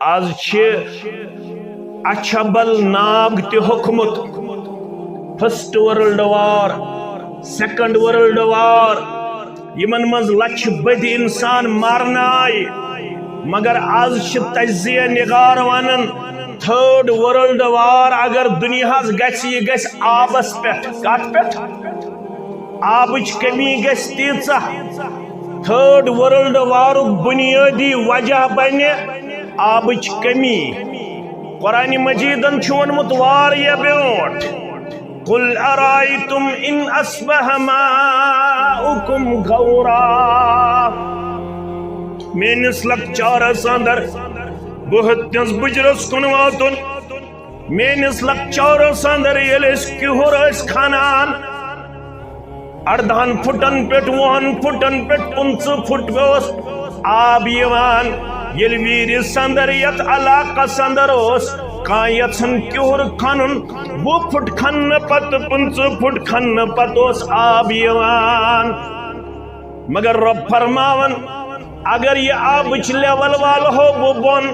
آز اچھبل ناگ تہ حکمت first world war second world war یمن مز لچھ بد انسان مارنا آئی مگر آز تجزیہ نگار ونن تھرڈ ورلڈ وار اگر دنیا گھس یہ گھس آبس پہ کت پہ آبچ کمی گھس تیژہ تھرڈ ورلڈ وارک بنیادی وجہ بنہ آبچ کمی قرآن مجیدن ونمت واریہ برونٹ قل ارائیتم ان اصبح ماؤکم غورا مینس لکچارس اندر بہتنس بجرس کن واتن مینس لکچارس اندر یلس کہر اس کھانان 18 فٹن پٹ 1 فٹن پٹ 15 فٹ پہ آب یوان یل ویرس اندر یت علاقہ اندر کان یژھن کہر کھنن 20 فٹ کھن پت 15 فٹ کھن پت آب یوان مگر رب فرماون اگر یہ آبچ لیول وال ہو بون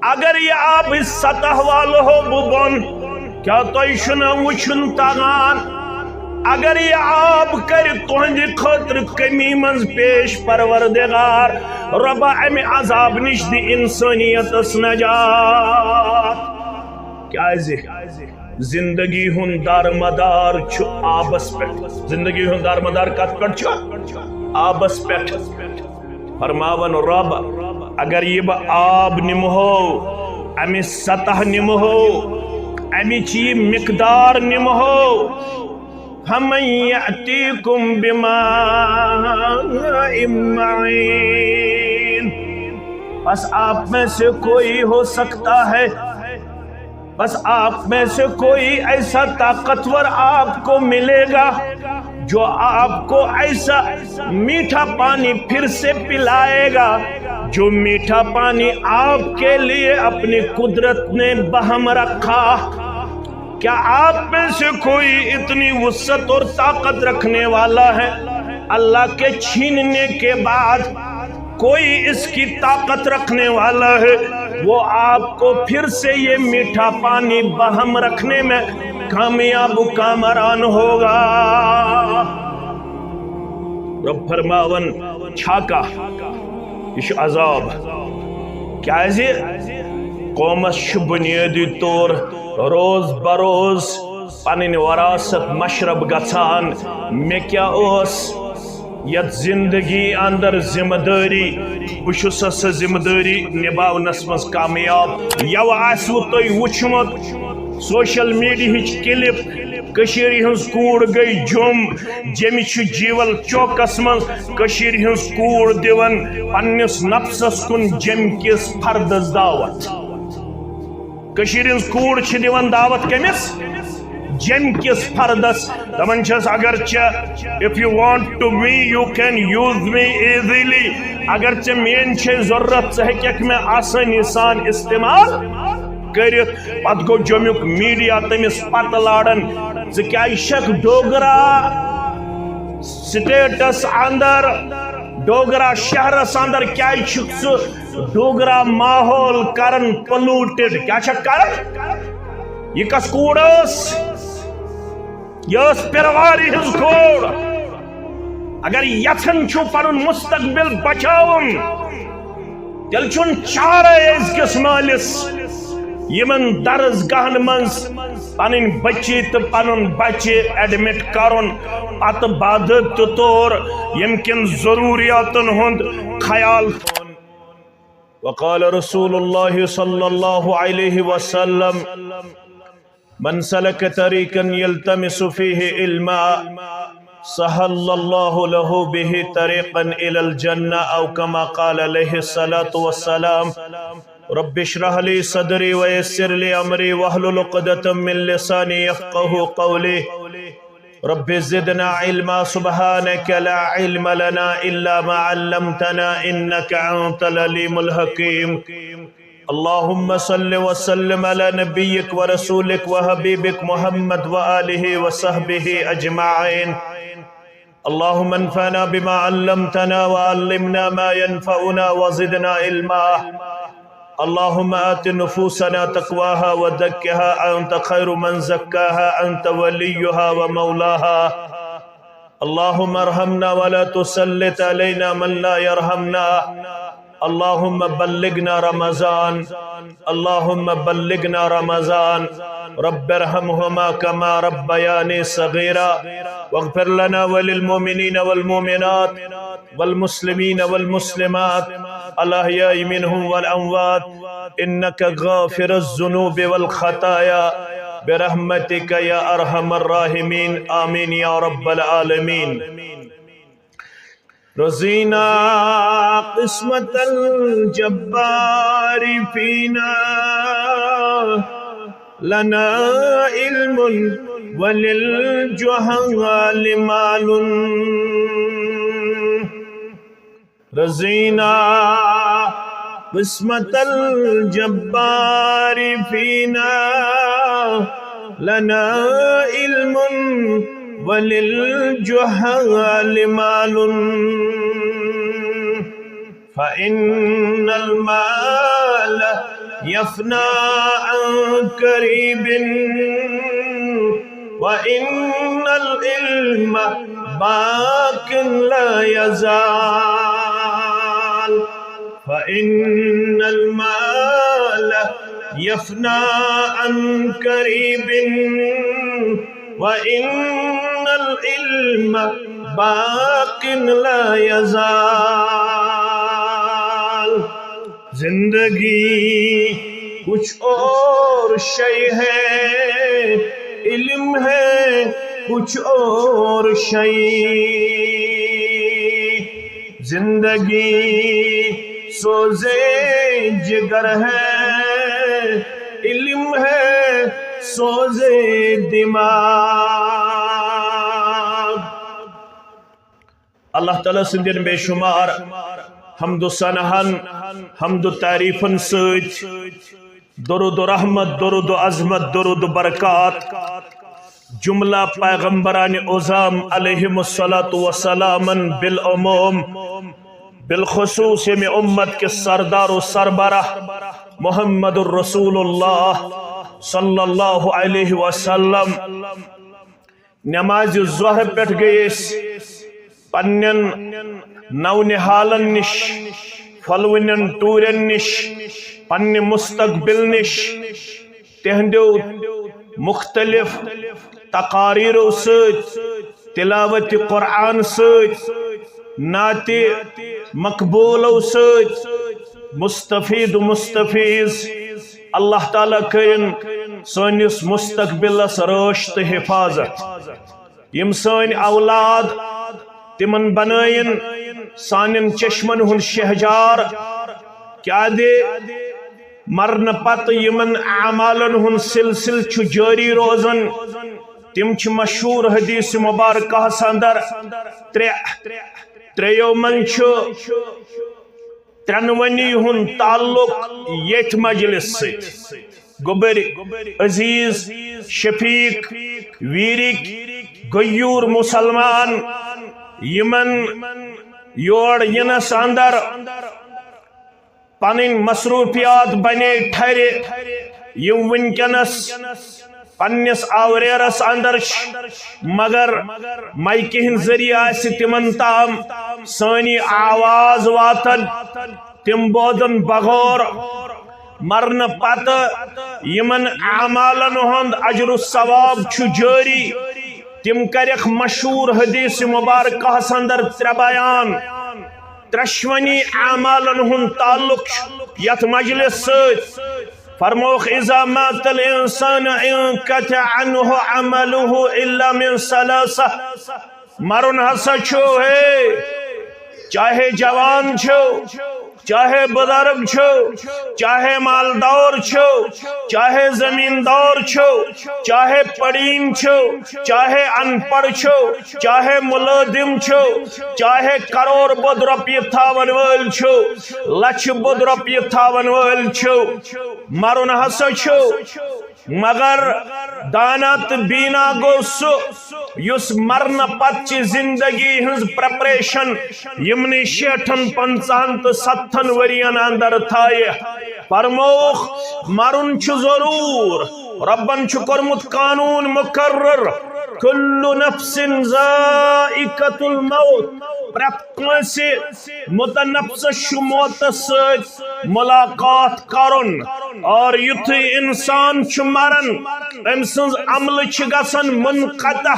اگر یہ آب سطح وال ہو بون کیا تھی چھنا وچھن تگان اگر یہ آب کر تہند خاطر کمی منز پیش پروردگار رب امہ عذاب نش دی انسانیت نجات کیا زندگی ہن دارمدار چھ آبس پہ زندگی ہن دارمدار کت پہ چھ آبس پہ فرماون رب اگر یہ با آب نمہو امی سطح نمہو امی چی مقدار نمہو فمن یأتیکم بماء معین بس آپ میں سے کوئی ہو سکتا ہے بس آپ میں سے کوئی ایسا طاقتور آپ کو ملے گا جو آپ کو ایسا میٹھا پانی پھر سے پلائے گا جو میٹھا پانی آپ کے لیے اپنی قدرت نے بہم رکھا کیا آپ میں سے کوئی اتنی وسعت اور طاقت رکھنے والا ہے اللہ کے چھیننے کے بعد کوئی اس کی طاقت رکھنے والا ہے وہ آپ کو پھر سے یہ میٹھا پانی بہم رکھنے میں کامیاب کامران ہوگا رب فرماون چھاکا یہ عذاب کیا قومس بنیادی طور روز بروز پنن وراثت مشرب گژھان مے کیا یت زندگی اندر ذمہ داری بہت سا ذمہ داری نباونس مز کامیاب یو آسو تھی وچمت سوشل میڈیا کلپ کشیر ہنز کوڑ گئی جمچ جیول چوکس مز کشیر ہنز کوڑ دیون پنس نفسس کن جم کس فردس دعوت کشیر ہنز کوڑ چھ دیون دعوت کمس جم کس فردس دپان چھس اگر if you want to me you can use me easily اگر مین چھ ضرورت ژٕ ہیٚککھ مےٚ آسانی سان استعمال کرت پت گو جمیک میڈیا تمس پتہ لارن ژٕ کیازِ چھکھ ڈوگرا سٹیٹس اندر ڈوگرا شہرس اندر کیازِ چھکھ ژٕ ڈوگرا ماحول کرن پلوٹڈ کیا چھکھ کرن یہ کس کوڑ یہ پیرواری ہز کوڑ اگر یژھان چھو پنن مستقبل بچاون تیل چھن چارے کس مالس یمن درس گاہن منز پنن بچی تو پنن بچے ایڈمٹ کرن پت باضابطہ طور یمکن ضروریاتن ہند خیال وقال رسول اللہ صلی اللہ علیہ وسلم من سلك طريقا يلتمس فيه علما سهل الله له به طريقا الى الجنة او كما قال عليه الصلاة والسلام رب اشرح لي صدري ويسر لي امري واحلل عقدة من لساني يفقهوا قولي رب زدنا علما سبحانك لا علم لنا الا ما علمتنا انك انت العليم الحكيم اللهم صل وسلم على نبيك ورسولك وحبيبك محمد وآله وصحبه أجمعين اللهم انفعنا بما علمتنا وعلمنا ما ينفعنا وزدنا علما اللهم آت نفوسنا تقواها وزكها أنت خير من زكاها أنت وليها ومولاها. اللهم ارحمنا ولا تسلط علينا من لا يرحمنا. اللهم بلغنا رمضان، اللهم بلغنا رمضان. رب ارحمهما كما ربياني صغيرا واغفر لنا وللمؤمنين والمؤمنات والمسلمين والمسلمات الأحياء منهم والأموات إنك غافر الذنوب والخطايا برحمتك يا أرحم الراحمين. آمين يا رب العالمين. رزينا قسمة الجبار فينا لنا علم وللجهال مال. رزينا قسمة الجبار فينا لنا علم وللجهال مال. فإن المال يفنى عن قريب وإن العلم باق لا يزال. فإن المال يفنى عن قريب وإن العلم باق لا يزال. زندگی کچھ اور شے ہے، علم ہے کچھ اور شے. زندگی سوزے جگر ہے، علم ہے سوزے دماغ. اللہ تعالیٰ سندین بے شمار حمد و ثناءن حمد و تعریفن سۭتۍ درود و رحمت درود و عظمت درود و برکات جملہ پیغمبران اعظام علیہم الصلاۃ والسلام بالعموم بالخصوص میں امت کے سردار و سربراہ محمد الرسول اللہ صلی اللہ علیہ وسلم. نماز ظہر پہ گئے پنن نونحالن نش پھلونن ٹورن نش پنہ مستقبل نش تہندو مختلف تقاریرو ست تلاوت قرآن ست نعت مقبولو ست مستفید مستفیض اللہ تعالیٰ کرن سانس مستقبلس رشت حفاظت. یم سان اولاد تمن بنائن سانن چشمن ہن شہجار کیا دے مرن پت یمن اعمالن ہن سلسل چھ جاری روزن. تم چھ مشہور حدیث مبارکہ اندر تریو من چھ ترنونی ہن تعلق یت مجلس ست. گوبر عزیز شفیق ویرک غیور مسلمان یمن یور ینس اندر پنن مصروفیات بنے ٹھہرے یم ونکنس پنس آوریرس اندر مگر مائکہ ہن ذریعہ تمن تام سانی آواز واتن تم بودن بغور مرن پت یمن اعمالن ہند اجر و ثواب چھ جاری. تم کرک مشہور حدیث مبارکہ اندر ترے بیان ترشونی اعمالن ہند تعلق یت مجلس ست. فرموخ اذا مات الانسان انقطع عنه عمله الا من ثلاثه. مرن ہسا چھو ہے چاہے جوان چھو چاہے بزرگ چھو چاہے مالدار چھو چاہے زمیندار چھو چاہے پڑین چھو چاہے ان پڑھ چھو چاہے ملازم چھو چاہے کروڑ بود رپیہ تھاون وول چھو لچھ بود رپیہ تھاون وول چھو مرن ہسا چھو مگر دانت بینا گو سو یس مرن پتچ زندگی ہنز پریپریشن یمنی 60 50 تو 70 ورین اندر تھائے فرموخ مرن چھ ضرور ربن چھ کرمت قانون مقرر کل نفس ذائقۃ الموت پرت کنسی متنفس موت ست ملاقات کرن اور یتھ انسان چھ مرن ام سنز عمل چھ گسن منقطع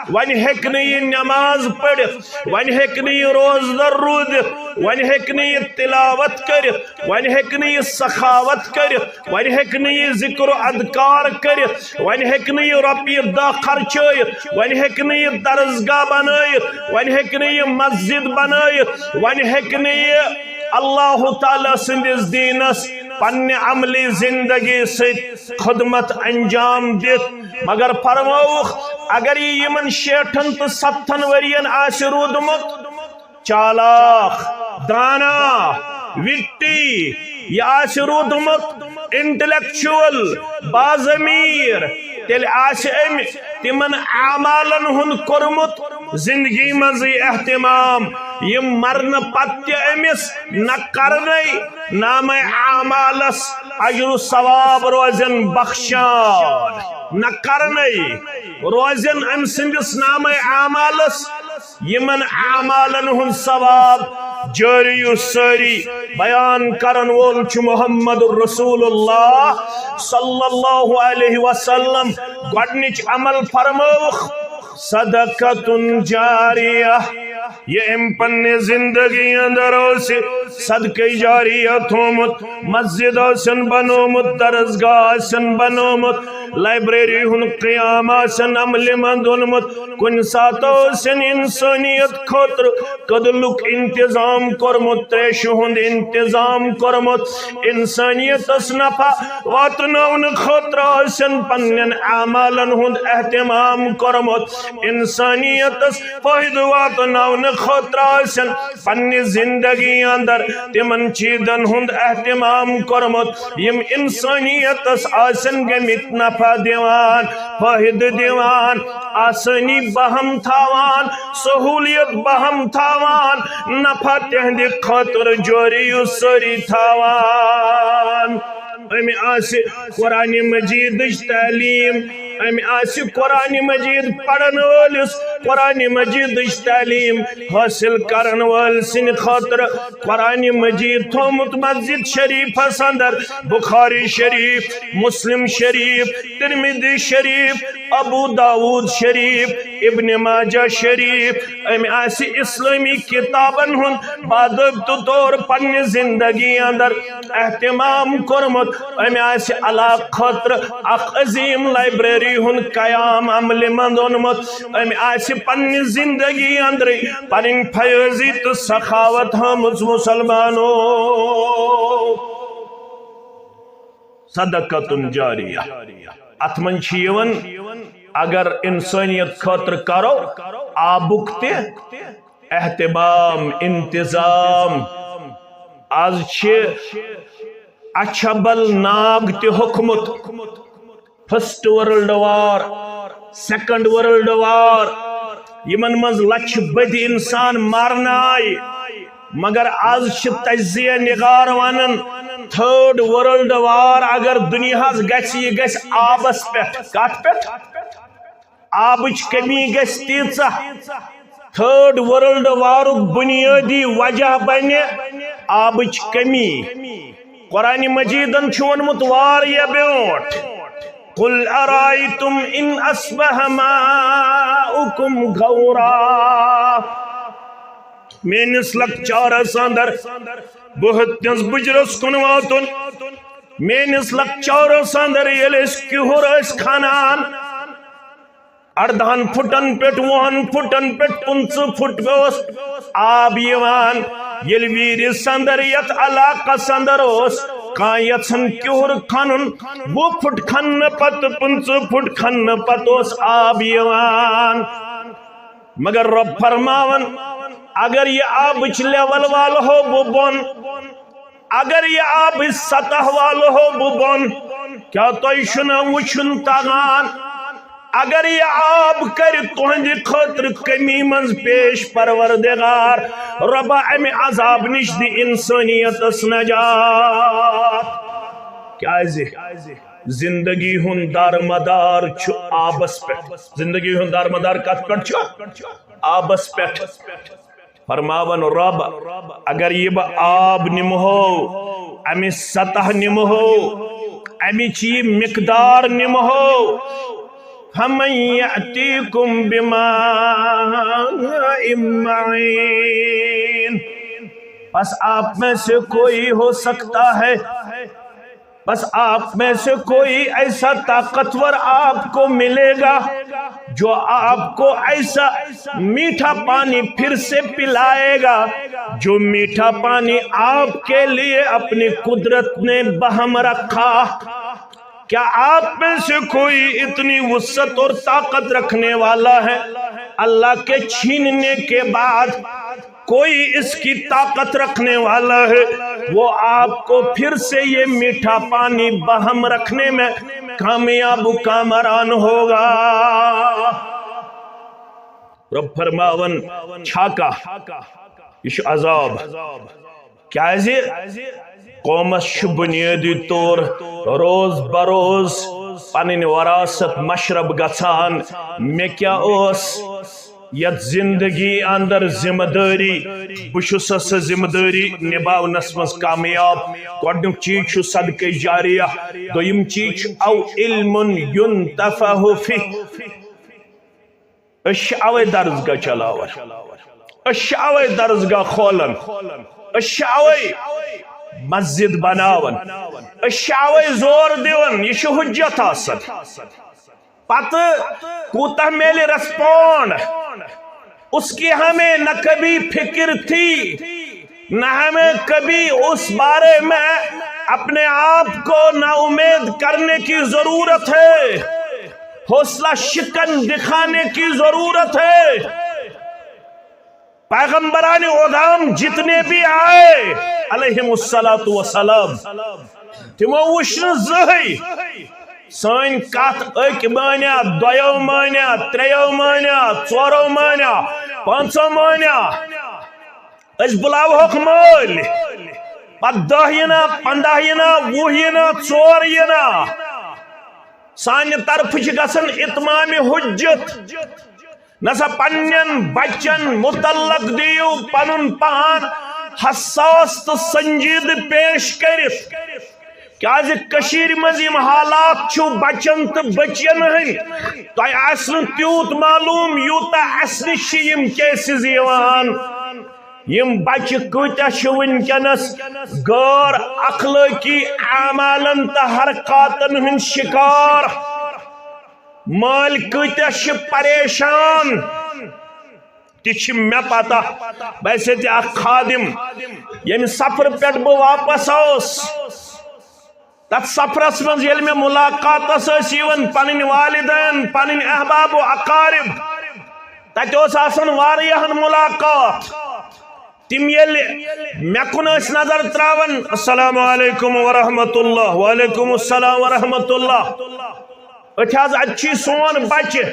ون ہیکن یہ نماز پڑھت ون ہیکن یہ روزدر رودت ون ہیکن یہ تلاوت کرت ون ہیکن یہ سخاوت کرت ون ہیکن یہ ذکر و اذکار کرت ون ہیکن یہ رۄپیہِ دہ خرچٲیِتھ ون ہیکن یہ درسگاہ بنٲیِتھ ون ہیکن یہ مسجد بنٲیِتھ ون ہیکن یہ اللہ تعالیٰ سندس دینس پنہ عملی زندگی ست خدمت انجام دت مگر فرموخ اگر یہ یمن 60 تو 70 ورین آس رودمت چالاک دانا وٹی یہ آس رودمت انٹلیکچول باضمیر تیل آس ام تمن اعمالن ہن کورمت زندگی مز اہتمام یم مرن پتہ امس نہ کرنے نام اعمالس اجر و ثواب روزن بخشان نہ کرنے روزن ام سندس نام اعمالس یمن اعمالن ہن ثواب جاری و ساری بیان کرن وول چھ محمد رسول اللہ صلی اللہ علیہ وسلم گۄڈنِچ عمل فرموخ صدقۃ جاریہ یہ ام پنہ زندگی اندر صدقہ جاریہ تھومت مسجد آسن بنومت درسگاہ آسن بنومت لائبریری ہن قیام آسن عمل مند اونمت کن سات آسن انسانیت خاطر قدلک انتظام کورمت تریش ہند انتظام کورمت انسانیت اس نفع واتناون خاطر آسن پنن اعمالن ہند اہتمام کورمت انسانیت اس فائدہ واتناون خاطر آسن پنہ زندگی اندر تمن چیزن ہند اہتمام کورمت یم انسانیت اس آسن گمت نفع دیوان فائدہ دیوان آسانی بہم تھاوان سہولیت بہم تھاوان نفع تہندِ خاطر جوری و سری تھاوان امی آسی قرآن مجید تعلیم امی آسی قرآن مجید پڑھن والس قرآن مجید تعلیم حاصل کرن وال سن خاطر قرآن مجید تھومت مسجد شریف اندر بخاری شریف مسلم شریف ترمذی شریف ابو داود شریف ابن ماجہ شریف امی آسی اسلامی کتابن ہن باضابطہ طور پنہ زندگی اندر اہتمام کورمت امی آسی علاقہ خاطر اخ عظیم لائبریری ہن قیام عمل مند اونمت امی آسی پنہ زندگی اندر پنن فیضی تو سخاوت ہمز مسلمانوں صدقۃ جاریہ اتمن چیون اگر انسانیت خاطر کرو آبک تے اہتمام انتظام آج اچھبل ناگ تے حکمت first world war second world war یمن مز لچھ بدی انسان مارنا آئی مگر آج تجزیہ نگار ونن تھرڈ ورلڈ وار اگر دنیا گھس یہ گھس آبس پہ کت پہ آبچ کمی گھس تیژہ تھرڈ ورلڈ وارک بنیادی وجہ بنہ آبچ کمی قرآن مجیدن چھ ونمت واریاہ برونٹھ قل ارائیتم ان اصبح ماؤکم غورا مینس لکچارس اندر بہت تنس بجرس کن واتن مینس لکچارس اندر یلس کہر اس کھانان 18 فٹن پیٹ 1 فٹن پیٹ 15 فٹ گوس آب یوان یل ویر سندر یت علاقہ سندر اس کان یتسن کہر کھنن 2 فٹ کھن پت 15 فٹ کھن پت اس آب یوان مگر رب فرماون اگر یہ آبچ لیول وال ہو بو بون اگر یہ آب سطح وال ہو بو بون کیا تو شنہ وچھن تاغان اگر یہ آب کر تہند خاطر کمی منز پیش پروردگار رب امہ عذاب نش دی انسانیت اس نجات کیازِ زندگی ہن دارمدار چھ آبس پہ زندگی ہن دارمدار کت پہ چھ آبس پہ فرماون رب اگر یہ با آب نمہو امی سطح نمہو امی چی مقدار نمہو فمن یأتیکم بماء معین بس آپ میں سے کوئی ہو سکتا ہے بس آپ میں سے کوئی ایسا طاقتور آپ کو ملے گا جو آپ کو ایسا میٹھا پانی پھر سے پلائے گا جو میٹھا پانی آپ کے لیے اپنی قدرت نے بہم رکھا کیا آپ میں سے کوئی اتنی وسعت اور طاقت رکھنے والا ہے اللہ کے چھیننے کے بعد کوئی اس کی طاقت رکھنے والا ہے وہ آپ کو پھر سے یہ میٹھا پانی بہم رکھنے میں کامیاب کامران ہوگا رب فرماون چھاکا یہ عذاب کیازِ قومس بنیادی طور روز بروز پنن وراثت مشرب گژھان مے کیا اوس یت زندگی اندر ذمہ داری بچس سہ ذمہ داری نباونس مز کامیاب گۄڈنیُک چیز چھُ صدقہ جاریہ دوٚیِم چیز او علم ينتفع فيه أسۍ چھِ اوے درسگاہ چلاوان أسۍ چھِ اوے درسگاہ کھولان أسۍ چھِ اوے مسجد بناون أسۍ چھِ اوے زور دِوان یہ چھُ حجت آسان پتہ کوتاہ میلہِ رسپونڈ اس کی ہمیں نہ کبھی فکر تھی نہ ہمیں کبھی اس بارے میں اپنے آپ کو نا امید کرنے کی ضرورت ہے حوصلہ شکن دکھانے کی ضرورت ہے پیغمبران اعظام جتنے بھی آئے علیہم السلام تمو وچھن زہی سن کت اک مانیا دویو مانیا تریو مانیا ژورو مانیا پانچو مانیا اس بلاوہوک مول پت 10 ینا 15 ینا 20 ینا 4 ینا سانہ طرف گژھن اتمام حجت نسا پنن بچن متعلق دیو پنن پان حساس تو سنجید پیش کرت کیازِ کشیر مز یم حالات چھو بچن تو بچین ہن تۄہہِ آسہِ نہٕ تیوٗت معلوم یوٗتاہ اسہِ نِش چھِ یم کیسز یوان یم بچہ کۭتیاہ چھِ وٕنکیٚنس غٲر اخلٲقی اعمالن تہٕ حرکاتن ہٕنٛدۍ شکار مٲلۍ کۭتیاہ چھِ پریشان تہِ چھِ مےٚ پتہ ویسے تہِ اکھ خادم ییٚمہِ سفر پٮ۪ٹھ بہٕ واپس آوُس تت سفرس من یل میں ملاقاتس یون پنن والدین پنن احباب و اقارب تت آسان واریاہن ملاقات تم یل مے کن نظر تراون السلام علیکم ورحمۃ اللہ وعلیکم السلام ورحمۃ اللہ اتھی سون بچہ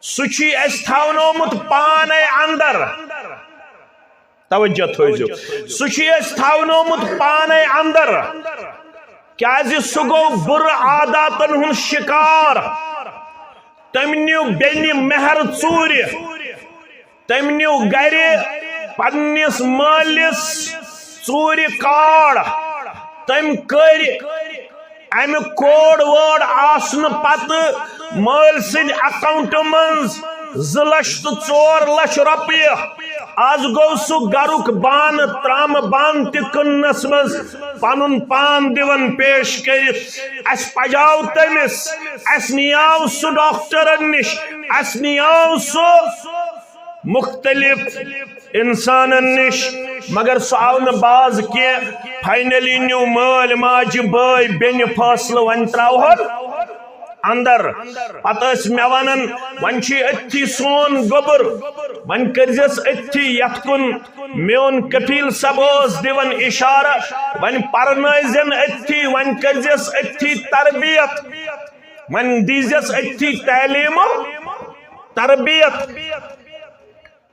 سہ تھونومت پانے اندر توجہ تھوزو سہ تھونومت پانے اندر کیازِ سہ گو بر عاداتن ہن شکار تم نیو بینی مہر ژوٗرِ تم نیو گھر پننس مالس ژوٗرِ کاڑ تم کر امہ کوڑ ووڑ آسن پتہ مال سند اکاؤنٹ منز 2 لچھ تو 4 لچھ رۄپیہِ آز گو سہ گرک بان ترام بان تہ کنس مز پنن پان دیون پیش کرت اس پجاو تمس اس نیاو سہ ڈاکٹرن نش اس نیاو سہ مختلف انسانن نش مگر سہ آو نہ باز کی فائنلی نیو مال ماجہ بٲے بیٚنہِ فٲصلہٕ ون تراوہن اندر پتہ مے ونان ون اتھی سون گوبر ون کرزس اتھی یت کن میون کفیل صاحب دِوان اشارہ ون پرنٲیزن اتھی ون کرزس اتھی تربیت من دیزیس اتھی تعلیم و تربیت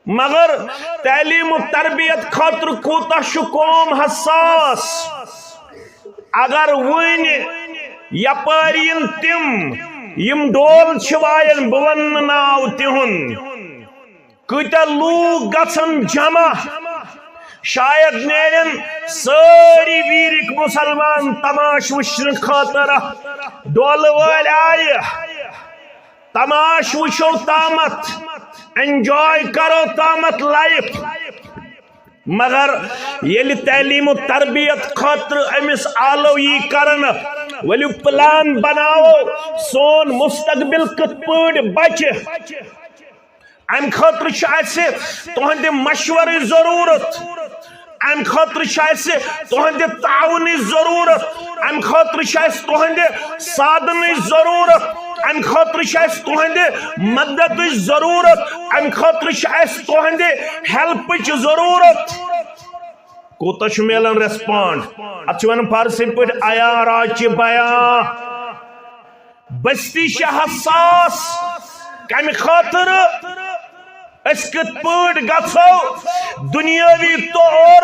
مگر تعلیم و تربیت خاطر کوتا شکوم حساس اگر ون یپارین تم یم ڈول چھوائن بون ناو تہن کتا لوگ گھن جمع شاید نیرن ساری ویرک مسلمان تماش وچھن خاطر ڈول وال آئے تماش وچھو تامت انجوائے کرو تامت لائف مگر یل تعلیم و تربیت خاطر امس آلو یہ کرن ولو پلان بناو سون مستقبل کت پڑ بچے ام خاطر تہند مشور ضرورت ام خاطر تہند تعاون ضرورت ام خاطر تہند سادن ضرورت ام خاطر تہند مدد ضرورت ام خاطر تہند ہیلپ ضرورت کوتا ملان ریسپانڈ ات فارسی پہ عیار آچ بیان بستی حساس کم خاطر اس کت پٹ گھو دنیاوی طور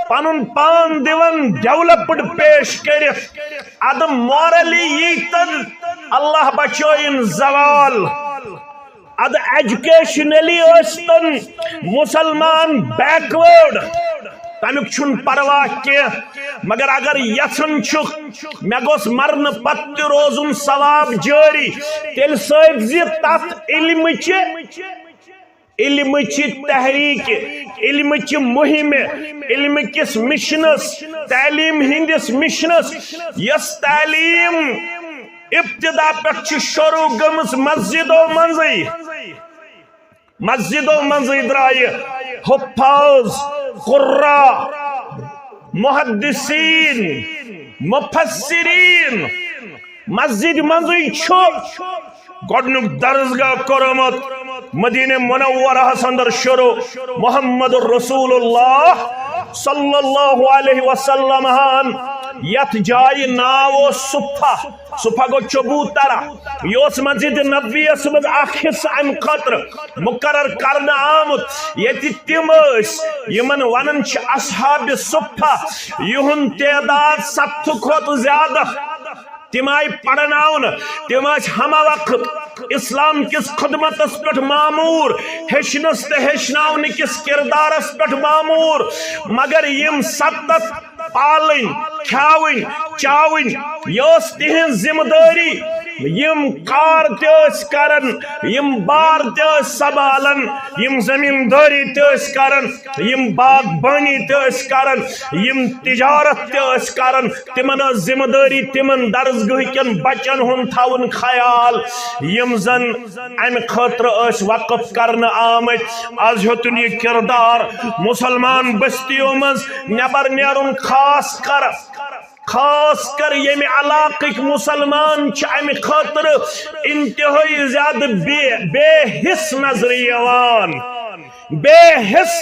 پن پان دیون ڈیولپڈ پیش کر اد مورلی یتن اللہ بچوین زوال اد ایجوکیشنلی استن مسلمان بیکورڈ تمیک چھن پرواہ کی مگر اگر یسن مے گوس مرن پت روزن ثواب جاری تیل سب زی تت علم چی تحریک علم چی مہم علم کس مشنس تعلیم ہندس مشنس یس تعلیم ابتدا پہ شروع گمس مسجدوں منزی درائے حفاظ قراء محدثین مفسرین مسجد منزی گۄڈنیُک درسگاہ کوٚرمُت مدینہ منورہ اندر شروع محمد رسول اللہ صلی اللہ علیہ وسلم یت جائے ناو صفہ گو چبوترہ یہ مسجد نبوی مز حصہ ام خاطر مقرر کرنا آمت یہ تم یمن ونن اصحاب صفہ یہن تعداد 7 کھوت زیادہ تم آئی پڑھناؤن تم ہمہ وقت اسلام کس خدمت پہ معمور ہیچنس تو ہیچناؤن کس کردارس پہ معمور مگر یم سبت پالن کھاون چاون یہ تہذ ذمہ داری یم کار تس کرن یم بار تس سنبھالن یم زمینداری تس کرن یم باغبانی تس کرن یم تجارت تس کرن تمن ذمہ داری تمن درسگاہ کن بچن ہن تھاون خیال یم زن ام خاطر اس وقف کرن آمت آز ہتن یہ کردار مسلمان بستیوں مز نبر نیرن خاص کر یم علاقک مسلمان ام خاطر انتہائی زیادہ بے حس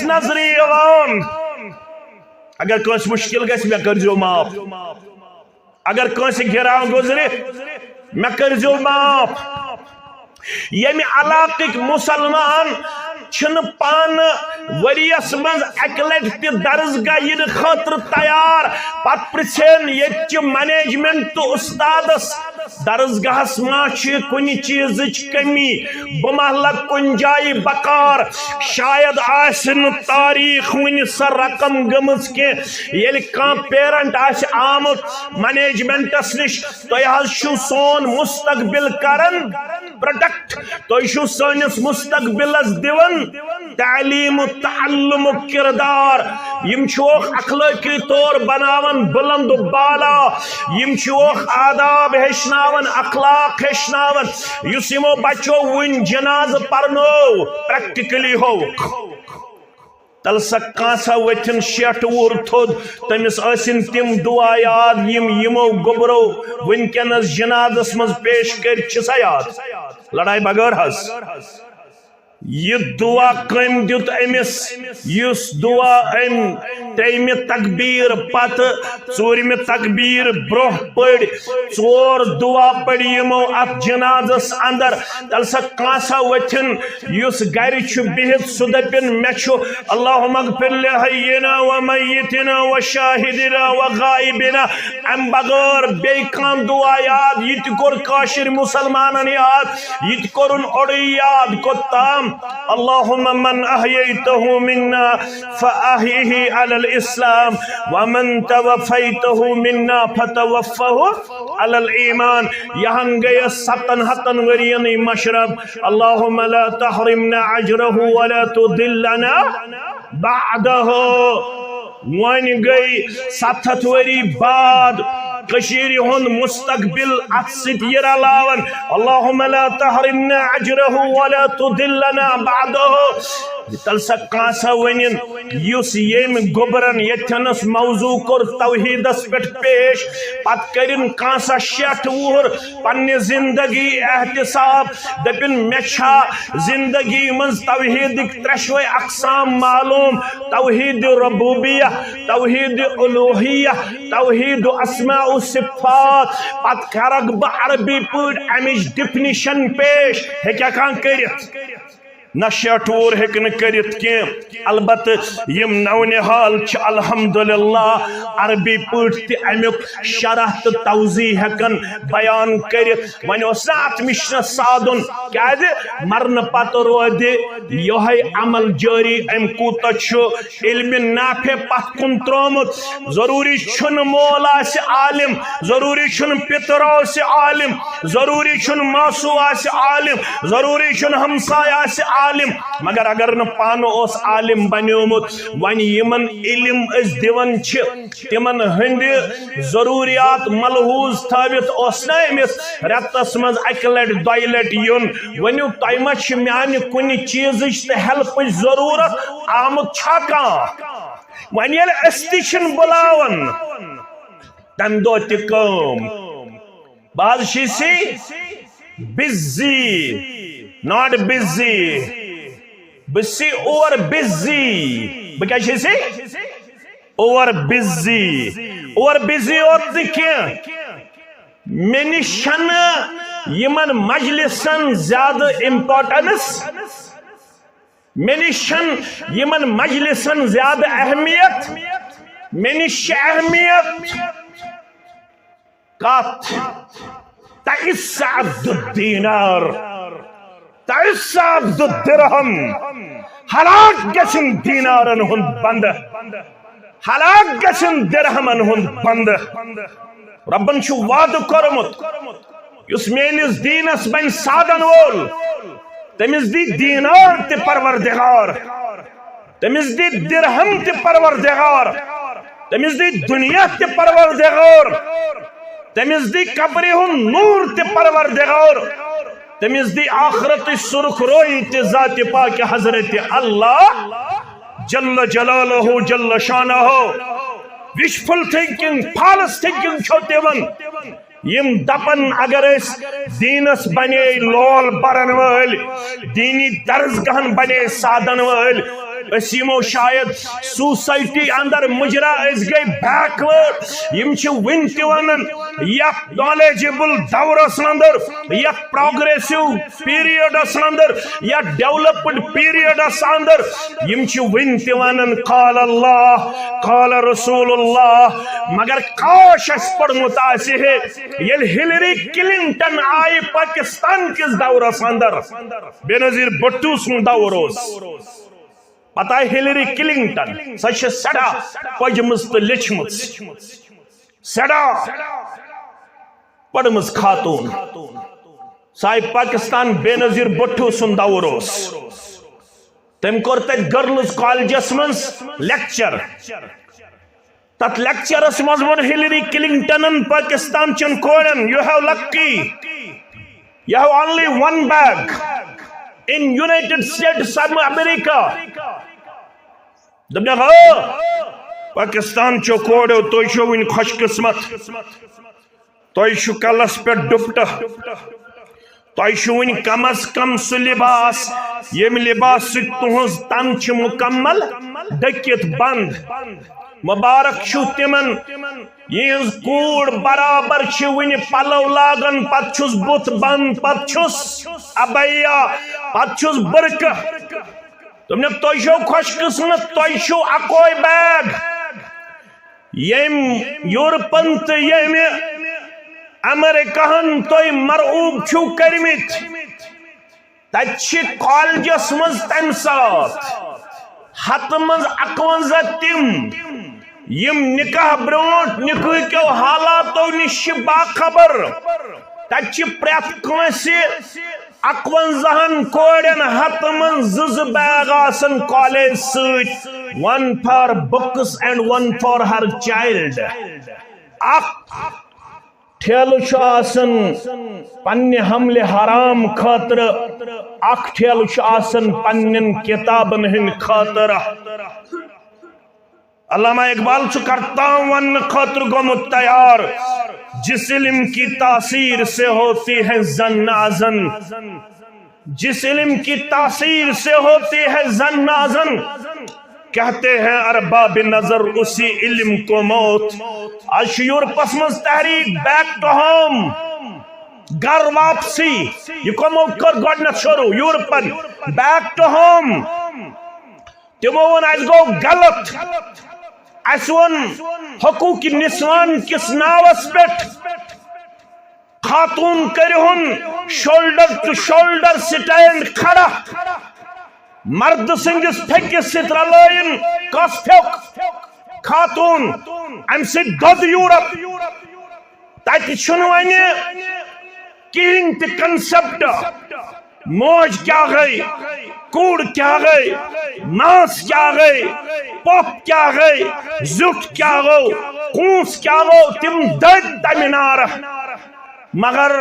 نظر یوان اگر کنس مشکل گژھِ مے کرزیو معاف اگر کنس گراو گزرِ مے کرزیو معاف یم علاقک مسلمان چھن پان وریس من اکہ لٹہ تہ درسگاہ ین خاطر تیار پت پرچھن یہ منیجمنٹ تو استادس درسگاہس ما کن چیز کمی بمحلہ کن جائے بکار شاید آسن تاریخ ون سا رقم گمز کی یل کان پیرنٹ آس آمت منیجمنٹس نش تھی سون مستقبل کرن پروٹیکٹ تھی سنس مستقبلس دون تعلیم و تعلم و کردار یم اخلاقی طور بناون بلند و بالا یم آداب ہیچناون اخلاق ہیچناون یس یمو بچو ون جناز پرنو پریکٹیکلی ہو تل سا کانسا وتن 60 وُہُر تھود تمس آسن تم دعا یاد یمو گوبرو ونکس جنازس مز پیش کر سا یاد لڑائی بغیر حس یہ دعا کم دیت امس یس دعا ام تریم تکبیر پت ژورم تکبیر برہ پڑ ژور دعا پڑ یمو ات جنازس اندر تل سا کانسا وتھن یس گر چھ بہت سہ دپن مے چھ اللہم اغفر لحینا و میتنا و شاہدنا و غائبنا ام بغیر بی کان دعا یاد یہ تہ کور کاشر مسلمانن یاد یہ تہ کورن اوڑی یاد کوتام اللهم من أحييته منا فأحيه على الإسلام ومن توفيته منا فتوفه على الإيمان يهن گئے 7 ورین مشرب اللهم لا تحرمنا أجره ولا تضلنا بعده وان گئی 7 وری بعد کشیر ہن مستقبل اتست یہ رلاون اللهم لا تحرمنا اجره ولا تضلنا بعده تلسا کانسا ونین یس یم گبرن یتنس موضوع کر توحیدس پٹ پیش پت کرن کانسا 60 وہر پنہ زندگی احتساب دپن مچھا زندگی منز توحیدک 3 اقسام معلوم توحید ربوبیہ توحید الوہیہ توحید اسماء و صفات پت کرک بہ عربی پٹ امچ ڈیفینیشن پیش ہیکیا کان کرت نہ شٹور ہیکن کرت کی البتہ یم نونحال چھ الحمدللہ عربی پٹ تہ امیک شرح تو توضیح ہیکن بیان کرت ون اس ات مشن سادن کیاز مرن پتہ رود یہ عمل جاری ام کوتا چھ علم نافع پت کن ترومت ضروری چھن مول آس عالم ضروری چھن پتر آس عالم ضروری چھن ماسو آس عالم ضروری چھن ہمسائے آس عالم مگر اگر نہ پانو اس عالم بنیومت ون یمن علم اس دیون چھ تمن ہند ضروریات ملحوظ تھاوت اس نہ امس رتس مز 1 لٹ 2 لٹ یون ونیو تیمہ چھ میانہ کن چیزچ تہ ہیلپ ضرورت آمت چھا کان ون یل استشن بلاون تم دو تہ کم بعض شیسی busy not busy busy or busy بکیا شیسی اور busy اور دکھیں میں شن یمن مجلسن زیادہ امپورٹنس میں شن یمن مجلسن زیادہ اہمیت میں اہمیت کات تعس عبد الدینار تعس عبد الدرہم ہلاک گژھن دینارن ہند بند ہلاک گژھن درہمن ہند بند ربن چھو وعد کرمت یس میانس دینس بن سادن وول تمس دی دینار تہ پروردگار تمس دی درہم تہ پروردگار تمس دی دنیا تہ پروردگار تمس دی قبر ہن نور تہ پروردگار تمس دی آخرت سرخ روئی تہ ذات پاک حضرت اللہ جل جلالہ جل شانہ وشفل تھنکنگ فالس تھنکنگ چھو تیون یم دپن اگر اس دینس بنے لول برن ول دینی درسگاہن بنے سادن ول اس یمو شاید سوسائٹی اندر مجرا اس گئی بیکورڈ یم چھ ون تہ ونن یت نالیجبل دورس اندر یت پروگریسو پیریڈ اس اندر یت ڈیولپڈ پیریڈ اس اندر یم چھ ون تہ ونن قال اللہ قال رسول اللہ مگر کاش اس پڑھمت آسہ یل ہلری کلنٹن آئی پاکستان کس دورس اندر بے نظیر بھٹو سن دور پتہ ہلری کلنٹن سچ سڑا پجمز تو لچمز سڑا پڑمز خاتون سائی پاکستان بے نظیر بھٹو سن دور تم کور تت گرلز کالجس منز لیکچر تت لیکچرس مز ون ہلری کلنٹن پاکستان چن کورن you have lucky you have only one bag in United States of America دبنا ہو پاکستان چو کوڑو تو شو ان خوش قسمت تو شو کلس پہ ڈپٹا تۄہہِ کم از کم سُہ لباس یم لباس سۭتۍ تُہنٛز تن چھِ مکمل ڈٔکِتھ بند مبارک چھُ تمن یہنٛز کوٗر برابر چھِ وُنہِ پلو لاگان پتہٕ چھُس بُتھ بند پتہٕ چھُس ابیا پتہٕ چھُس برقعہٕ دوٚپنکھ تُہۍ چھِو خۄش قسمت تُہۍ چھِو اکوے بیگ ییٚمۍ یورپن تہٕ ییٚمہِ امریکہن تُہۍ مرعوب چھِو کٔرمٕتۍ تتہِ چھِ کالجس منٛز تمہِ ساتہٕ 51 تِم یم نکاح برونٹھ نکاح کیو حالاتو نش باخبر تتہِ چھِ پرٛٮ۪تھ کٲنٛسہِ 51 کورٮ۪ن ہتہٕ منٛز 2 بیگ آسان کالیج سۭتۍ 1 for books and 1 for her child اکھ ٹھیلہٕ چھُ آسان پننہِ حملہِ حرام خٲطرٕ اکھ ٹھیلہٕ چھُ آسان پننٮ۪ن کتابن ہٕنٛدِ خٲطرٕ علامہ اقبال چھُ کرتام وننہٕ خٲطرٕ گوٚمُت تیار جس علم کی تاثیر سے ہوتی ہے زن نازن جس علم کی تاثیر سے ہوتی ہے زن نازن کہتے ہیں ارباب نظر اسی علم کو موت آج یورپس منٛز تحریک بیک ٹو ہوم گر واپسی یہ کمو کر گۄڈنیتھ شروع یورپن بیک ٹو ہوم تمو ون اس گو غلط اس ون حقوق نسوان کس ناوس پہ خاتون کرہن شولڈر ٹو شولڈر سٹینڈ کھڑا مرد سندس پھیکس ست رلائن کس پھیک خاتون ام سی دود یورپ تتہ چھن ونہ کہین تہ کنسپٹ موج کیا گئی کوڑ کیا گئی ماس کیا گئی پپ کیا گئی زٹ کیا گو کونس کیا گو تم دد تمنار مگر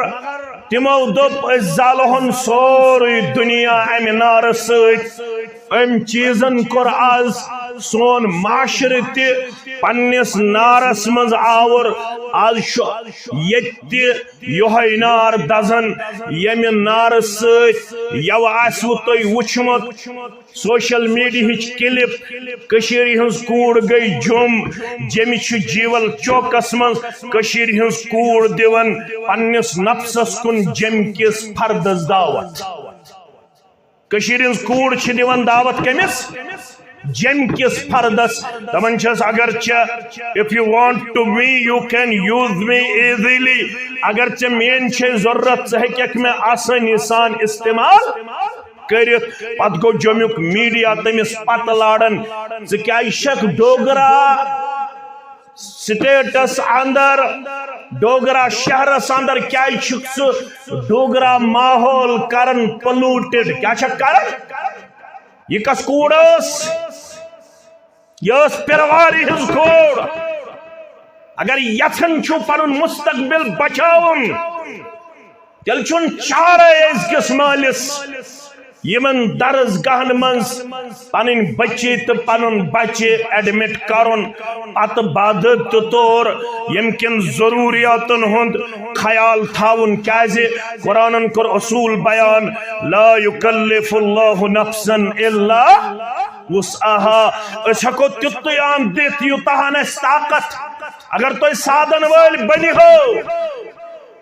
تمو دوپ زالہن سوری دنیا امہ نار ست ام چیزن کور آز سون معاشر تہ پنس نارس مز آور آز یت یہ نار دزن یم نار ست یو آسو تھی وچمت سوشل میڈیا کلپ کشیر ہز کوڑ گئی جم جمچ جیول چوکس مز کشیر ہز کوڑ دیون پنس نفسس کن جم کس فردس دعوت کشیر ہز کوڑ چھ دیون دعوت کمس جم کس فردس دپان چھس اگرچہ if you want to me you can use me easily اگرچہ مین چھ ضرورت ژٕ ہیٚککھ مےٚ آسٲنی سان استعمال کرتھ پتہٕ گوٚو جمیُک میڈیا تٔمِس پتہٕ لاران ژٕ کیٛازِ چھکھ ڈوگرا سٹیٹس اندر ڈوگرا شہرس اندر کیٛازِ چھُکھ ژٕ ڈوگرا ماحول کران پلوٹڈ کیٛاہ چھکھ کران یہ کس کوڑ یہ پیرواری ہز کوڑ اگر یژھان چھو پنن مستقبل بچاون تیل چھن چارے أزکِس مالس یمن درسگاہن منز پنن بچی تو پنن بچے ایڈمٹ کرن پتہ باضابطہ طور یمکن ضروریاتن ہند خیال تھاون کیازِ قرآنن کر اصول بیان لا یکلف اللہ نفسا الا وسعها اس ہکو تیان دیت یوتہان اس طاقت اگر تو سادن وال بنی ہو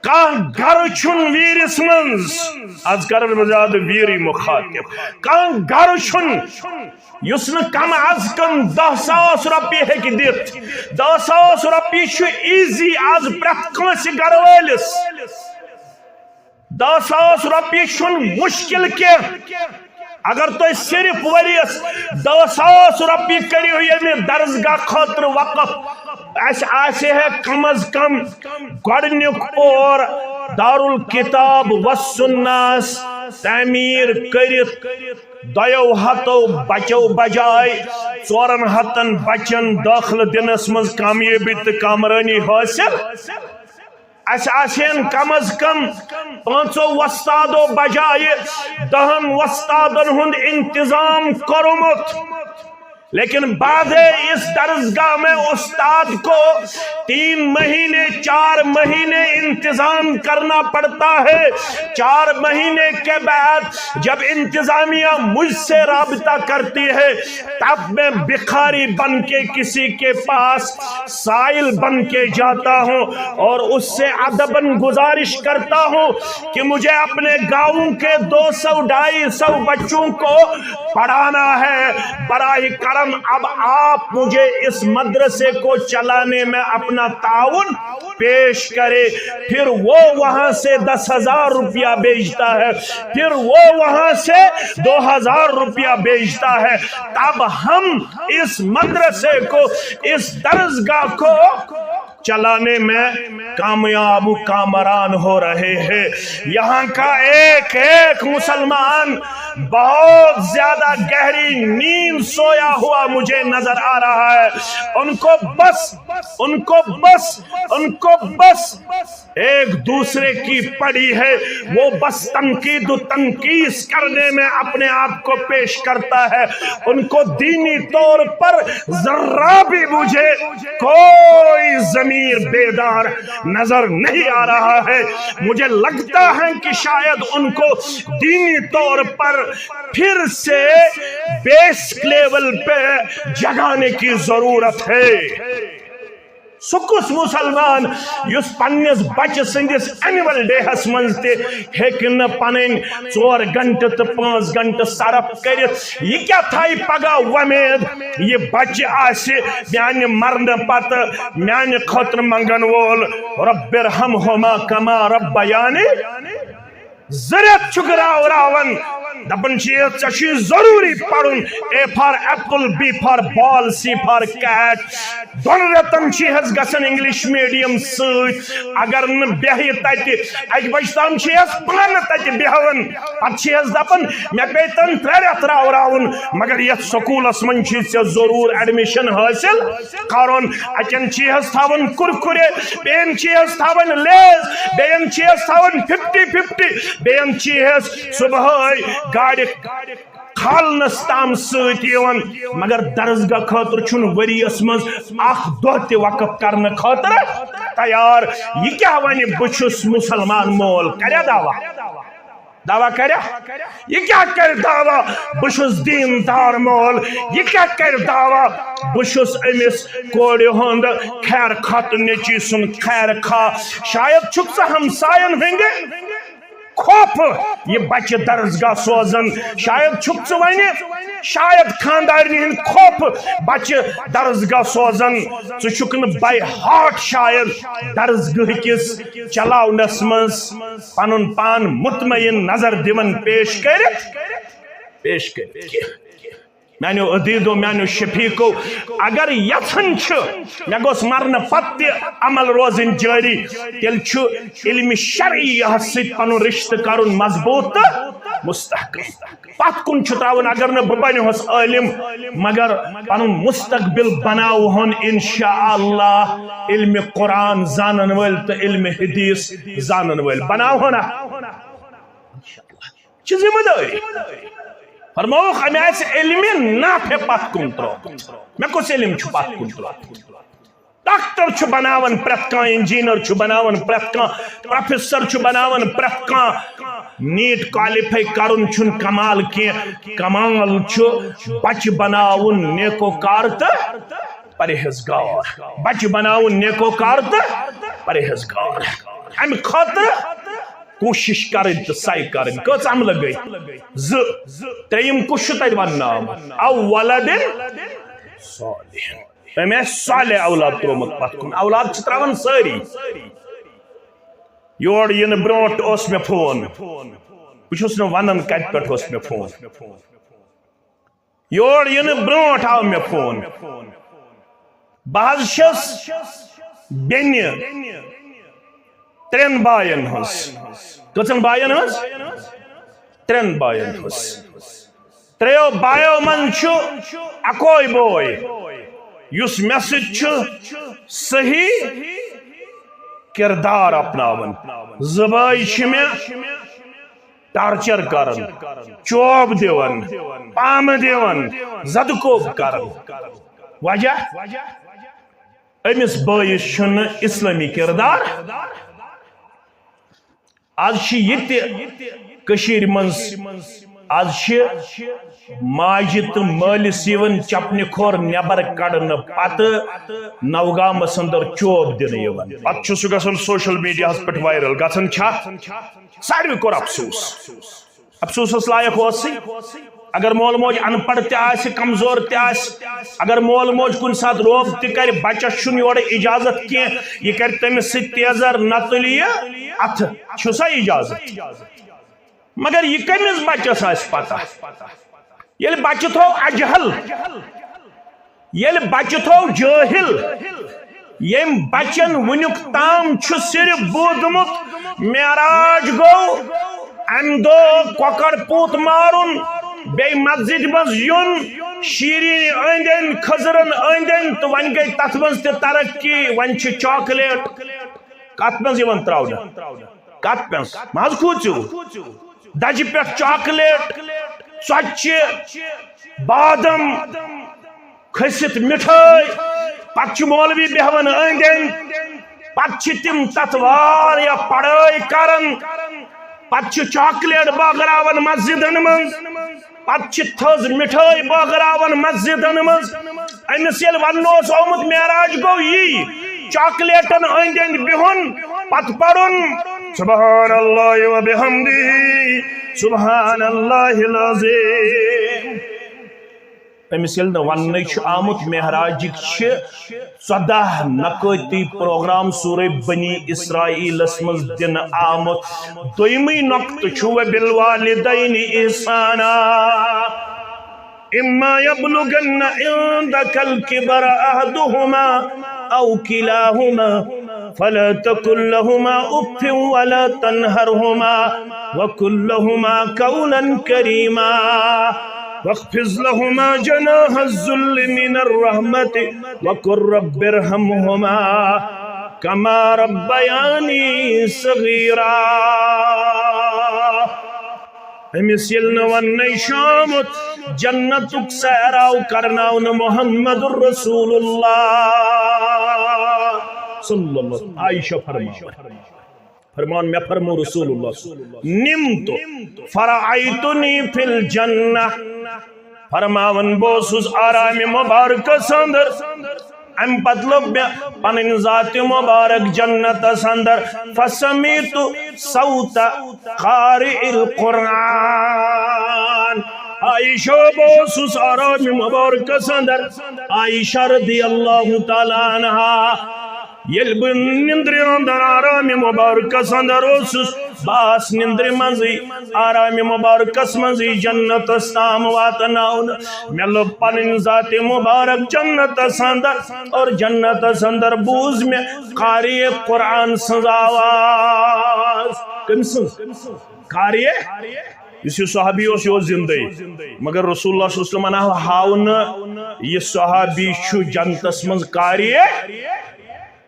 کان گھر چھن ویرس منز آج کرن مزاد ویری مخاطب کان گھر چھن یس نہ کم از کم 10,000 رۄپیہِ ہیٚکہِ دِتھ 10,000 رۄپیہِ چھُ ایزی آز پرٛٮ۪تھ کٲنٛسہِ گھرٕ وٲلِس 10,000 رۄپیہِ چھُنہٕ مُشکل کینٛہہ اگر تُہۍ صرف ؤرِیَس 10,000 رۄپیہِ کٔرِو ییٚمہِ درسگاہ خٲطرٕ وقف اس آسے ہے کم از کم گۄڈنیُک اور دارالکتاب والسناس تعمیر کرت 200 بچو بجائے 400 بچن داخل دنس مز کامیابی تو کامرانی حاصل اس آسین کم از کم 5 وستادو بجائے 10 وستادن ہند انتظام کرمت لیکن بعد اس درسگاہ میں استاد کو 3 مہینے 4 مہینے انتظام کرنا پڑتا ہے۔ 4 مہینے کے بعد جب انتظامیہ مجھ سے رابطہ کرتی ہے تب میں بھکاری بن کے کسی کے پاس سائل بن کے جاتا ہوں اور اس سے ادباً گزارش کرتا ہوں کہ مجھے اپنے گاؤں کے 200-250 بچوں کو پڑھانا ہے، براہ کرم اب آپ مجھے اس مدرسے کو چلانے میں اپنا تعاون پیش کرے۔ پھر وہ وہاں سے 10,000 روپیہ بھیجتا ہے، پھر وہ وہاں سے 2,000 روپیہ بھیجتا ہے، تب ہم اس مدرسے کو، اس درسگاہ کو چلانے میں کامیاب کامران ہو رہے ہیں۔ یہاں کا ایک ایک مسلمان بہت زیادہ گہری نیند سویا ہوا مجھے نظر آ رہا ہے۔ ان کو بس ایک دوسرے کی پڑی ہے، وہ بس تنقید و تنقیس کرنے میں اپنے آپ کو پیش کرتا ہے۔ ان کو دینی طور پر ذرہ بھی مجھے کوئی ضمیر بیدار نظر نہیں آ رہا ہے۔ مجھے لگتا ہے کہ شاید ان کو دینی طور پر پھر سے بیس لیول پہ جگانے کی ضرورت ہے۔ سکس مسلمان یس پنس بچہ سندس اینول ڈے ہس منز تے ہیکن پنن 4 گھنٹہ تو 5 گھنٹہ صرف کرت، یہ کیا تھائی پگہ ومید یہ بچہ آسہ میانہ مرن پتہ میانہ خطر منگن وول رب ارحمہما کما ربیانی زرت چھک راون دپن چی ضروری پڑھن A for apple B for ball C for cat 2 رتن چیز گسن انگلش میڈیم ست اگر ن بیہ تتہ 1 بج تام چیز پان تتہ بیہون پتہ چیز دپن مے پیتن 3 رت راون مگر یت سکولس من چھ ضرور ایڈمیشن حاصل کرن اچن چیز تھاون کرکرے بین چیز تھاون لیز بین چیز تھاون 50-50 بین چیز صبح گاڑی کھالنس تام ستیون مگر درسگاہ خاطر چھن وریس مز اخ دہ تہ وقف کرنے خاطر تیار۔ یہ کیا ونہ بچس مسلمان مول کریا دعویٰ کریا، یہ کیا کر دعویٰ بچس دین دار مول، یہ کیا کر دعویٰ بچس امس کوڑ ہند خیر خط نیچی سن خیر خواہ۔ شاید چھک سا ہمسائن ہندے خوف یہ بچہ درسگاہ سوزن، شاید چھک سا ونے شاید خاندارنی ہند خوف بچہ درسگاہ سوزن، ژٕ چھُکھ نہٕ بائی ہارٹ شاید درسگاہ کس چلاونس مز پنن پان مطمئن نظر دیون پیش کرت میانو عدیدو میانو شفیقو اگر یتھن مے گوس مرن پتہ عمل روزن جاری تیل علم شرعی ست پن رشتہ کرن مضبوط مستحکم پت کن تراون اگر نہ بنس عالم مگر پن مستقبل بناو ہن انشاءاللہ علم قرآن زانن ول تو علم حدیث زانن ول بناو نا چھ ذمہ داری فرموخ ہمیں ایسے علمی نافع پات کن ترو میں کس علم چھو پات کن ترو ڈاکٹر چھو بناون پرت کان انجینئر چھو بناون پرت کان پروفیسر چھو بناون پرت کان نیٹ کوالیفائی کرن چھن کمال کی کمال چھو بچ بناون نیکو کارت پرہیزگار بچ بناون نیکو کارت پرہیزگار ہم خاطر کوشش کرن تو سائی کرن کچھ عمل گئی تریم کچھ تیت ون نام او ولد صالح میں صالح اولاد ترومت پت کن اولاد چتراون ساری یور ین برونٹ اس میں فون بچھس نو ونن کت پٹ اس میں فون یور ین برونٹ آو میں فون بہت شس بینی 3 باین ہس کتن باین ہس 3 باین ہس 3 بایو من چھو اکوئی بوئی یس میسج چھو صحیح کردار اپناون زبائی چھ میں ٹارچر کرن چوب دیون پام دیون زدکوب کرن وجہ امس بٲیس چھُنہٕ اسلامی کردار آج یہ کشیر منز آج ماجہ تو مالس یون چپنہ کھور نبر کڑن پتہ نوگامس اندر چوب دن پتہ سہ گھن سوشل میڈیا پہ وائرل گھن ساروی کور افسوس افسوسس لائق اگر مول موج ان پڑھ تہ کمزور تہ اگر مول موج کن سات روب تہ کر بچس یور اجازت کی یہ کر تمس سی تیزر نہ تلی اتھ چھسا اجازت مگر یہ کمس بچس آس پتہ یل بچہ تھو اجہل یل بچہ تھو جاہل یم بچن ونیک تام چھ صرف بودمت معراج گو ام دو کوکر پوت مارن بے مسجد مز یون شیرین اندن خزرن اندن تو ون گئی تت مز تہ ترقی ون چھ چاکلیٹ کت مز یون تراؤن کت مز ماز کھوچو دج پہ چاکلیٹ ژۄچہِ بادم کھسِتھ مٹھائی پتہ مولوی بیہوان أندۍ پتہ تم تت واریاہ پڑھائی کران پتہ چاکلیٹ بٲگراوان مسجدن من پتہ تھز مٹھائی بٲگراوان مسجدن من امس یل ون اوس آمت معراج گو یی چاکلیٹن أندۍ أندۍ بہن پتہ پڑھن سبحان اللہ و بحمدہ سبحان اللہ العظیم امس یل ون آمت معراجک 14 نقطی پروگرام سورہ بنی اسرائیل مز دن آمت دویمی نقطہ وبالوالدین احسانا اما یبلغن عندک الکبر احدهما او کلاهما فلا تقل لهما اف ولا تنهرهما وقل لهما قولا كريما واخفض لهما جناح الذل من الرحمة وقل رب ارحمهما كما ربياني صغيرا امس یل ون شامت جنتک سیراو کرناون محمد الرسول اللہ صلی اللہ عائشہ فرمان میں فرمو رسول اللہ نمت فرعیتنی فی الجنہ فرماون بوسوس آرام مبارک سندر ام پتلب پنن ذات مبارک جنت سندر فسمیت صوت قارئ القرآن عائشہ بوسوس آرام مبارک سندر عائشہ رضی اللہ تعالی عنہ یل بہ نندر اندر آرام مبارک اندر اوسس باس نندر مزی آرام مبارکس مزی جنت تام واتناون مے لوگ پنن ذات مبارک جنت اندر اور جنت اندر بوز میں قاری قرآن سنز آواز کم سنز قاری اس صحابی اس یہ زندگی مگر رسول اللہ صلی اللہ علیہ وسلم ہاؤن یہ صحابی چھو جنتس منز قاری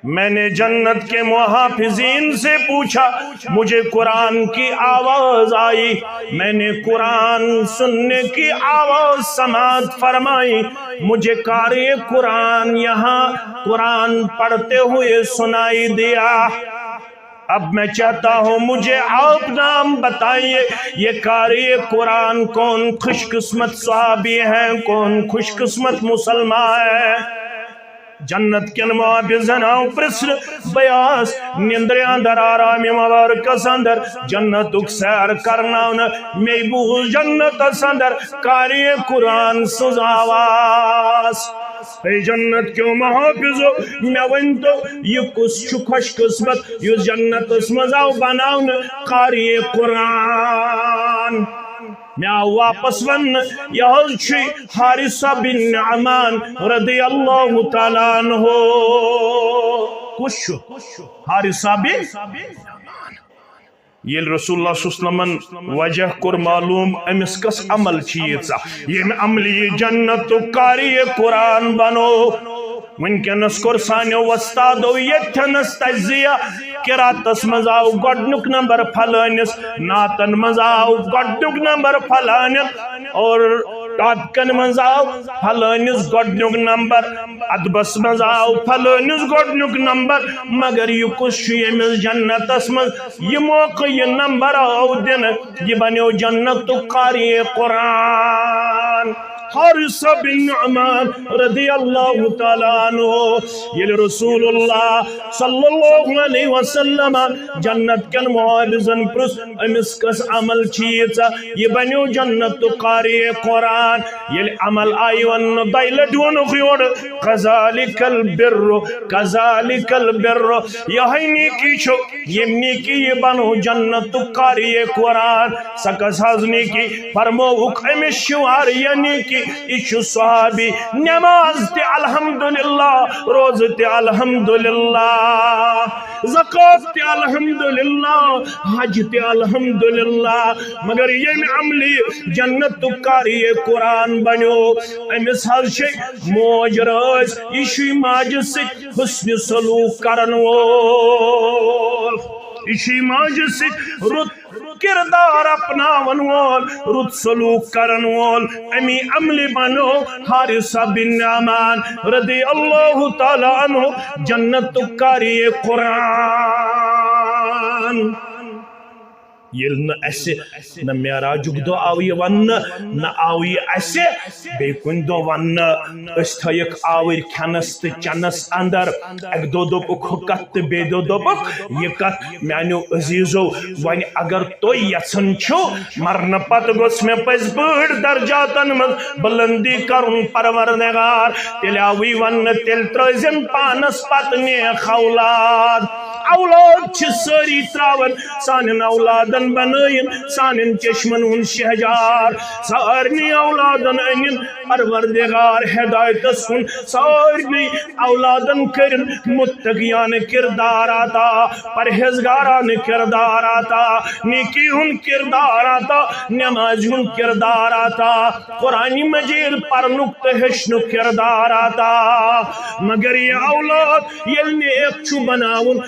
میں نے جنت کے محافظین سے پوچھا مجھے قرآن کی آواز آئی میں نے قرآن سننے کی آواز سماعت فرمائی مجھے قاری قرآن یہاں قرآن پڑھتے ہوئے سنائی دیا اب میں چاہتا ہوں مجھے آپ نام بتائیے یہ قاری قرآن کون خوش قسمت صحابی ہیں کون خوش قسمت مسلمان ہے جنت کن محافظن پرسر بیاس نندر اندر آرام مبارکس اندر جنتک سیر کرناون میں بوز جنت اندر قاری قرآن سنز آواز اے جنت کیوں محافظو میں ونتو یہ کس خوش قسمت یہ جنت اسمز آو بناون قاری قرآن میں واپس ون یہ چھ حارثہ بن نعمان رضی اللہ تعالیٰ عنہ کش حارثہ بن نعمان یہ رسول اللہ صلی اللہ علیہ وسلم وجہ کر معلوم امس کس عمل چیزا یہ عملی جنت قاری قرآن بنو ونکنس کر سانیو وستادو یتنس تجزیہ قراتس مز آو گۄڈنیُک نمبر پھلٲنِس نعتن مز آو گۄڈنیُک نمبر پھلٲنِس اور ٹاپکن مز آو پھلٲنِس گۄڈنیُک نمبر ادبس مز آو پھلٲنِس گۄڈنیُک نمبر مگر یہ کس چھُ ییٚمِس جنتس مز یہ موقع یہ نمبر آو دنہٕ یہ بنیو جنتُک قاری قرآن حارث بن نعمان رضی اللہ تعالیٰ عنہ یہ رسول اللہ صلی اللہ علیہ وسلم جنت کن معاوضن پرس امس کس عمل چیزا یہ بنیو جنت قاری قرآن یہ عمل آئی ون دائلت ونخیوڑ کذالک البر یہ نیکی چھو یہ نیکی یہ بنو جنت قاری قرآن سکس حضنی کی فرموک امس شوار یہ نیکی ایشو صحابی نماز تے الحمدللہ روز تے الحمدللہ زکات تے الحمدللہ حج تے الحمدللہ مگر یہ عملی جنت کاری قرآن بنیو امس حض شے موج رز ایشو ماج سے حسن سلوک کرن وول ایشو ماج سے رت کردار اپناون وول رت سلوک کرن وول امی عمل بنو حارث بن نعمان رضی اللہ تعالیٰ عنہ جنت کاری قرآن یل نہ اسے نہ معراجک دو آو یہ ون نہ آو یہ اسے بے کن دو ون اس تھیک آور کھنس تو چنس اندر ایک دو دوپک حکت بے دو دوپک یہ کت میانو عزیزو ون اگر تو یسن چھو مرن پت گوس میں پس بڑ درجاتن من بلندی کرن پروردگار تیل آوی ون تیل ترزن پانس پت نیک اولاد اولاد چھ ساری تراون سانن اولادن بنائن سانن چشمن ہن شہجار سارنی اولادن انن پروردگار ہدایت سن سارنی اولادن کرن متقیان کردار آتا پرہیزگاران کردار آتا نیکی ہن کردار آتا نماز ہن کردار آتا قرآن مجید پرنک تہشن کردار آتا مگر یہ اولاد یل نیک چھو بناون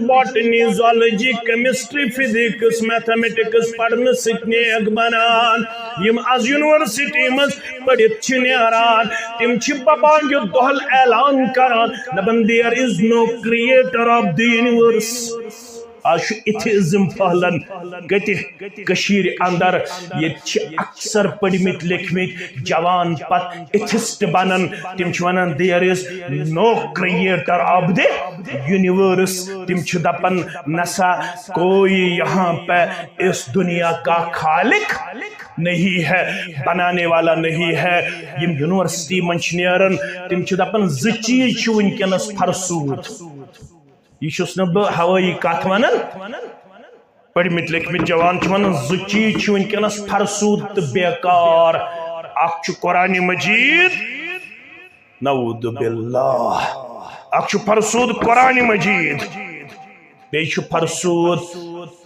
botany zoology chemistry physics mathematics پڑھنے نیک بنان یم از یونیورسٹی مز پڑھت نیران تم پپان جو دہل اعلان کران دپان دیر از نو کریٹر آف دی یونیورس آج ایتھیزم پھہلن گتہ کشیر اندر یہ اکثر پڑھمت لکھمت جوان پت ایتھسٹ بنن تم ونان دیر از نو کریٹر آف دی یونیورس تم دپن نسا کوئی یہاں پہ اس دنیا کا خالق نہیں ہے بنانے والا نہیں ہے یم یونیورسٹی منچ نیرن تم دپن زٕ چیز ونکس فرسود یہ نا ہوایی کت ونان پڑھمت لکھمت جوان ونان زٕ چیز ونکس فرسود تو بیکار اخ قرآن مجید نعوذ باللہ اخ فرسود قرآن مجید بیچ فرسود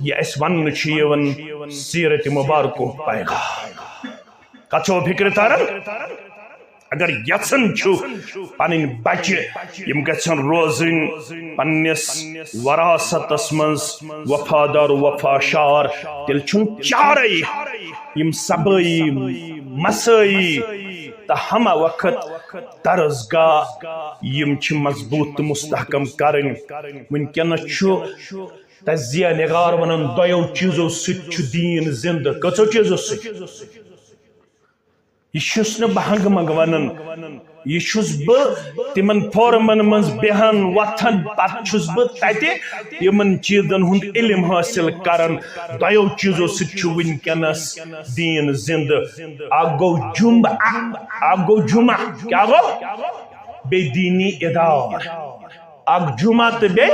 یہ اس ون چیون سیرت مبارکو پیغام کچھو فکر تارن اگر یسن چھو پنن بچے یم گژھن روزن پنس وراثتس منز وفادار وفاشار تیل چھن چارے یم سبائی مسائی تا ہمہ وقت درسگاہ یم چھ مضبوط مستحکم کرن ونکن چھو تجزیہ نگار ونن دویو چیزو ست چھ دین زندہ کچھو چیزو ست یہ بہنگ منگ ونان یہ تمن فورمن مز بہان وتھان پتہ بہت یمن چیزن ہند علم حاصل کران دویو چیزو ست ونکس دین زندہ اکھ گو جمعہ کیا گو بے دینی ادار اکھ جمعہ تو بے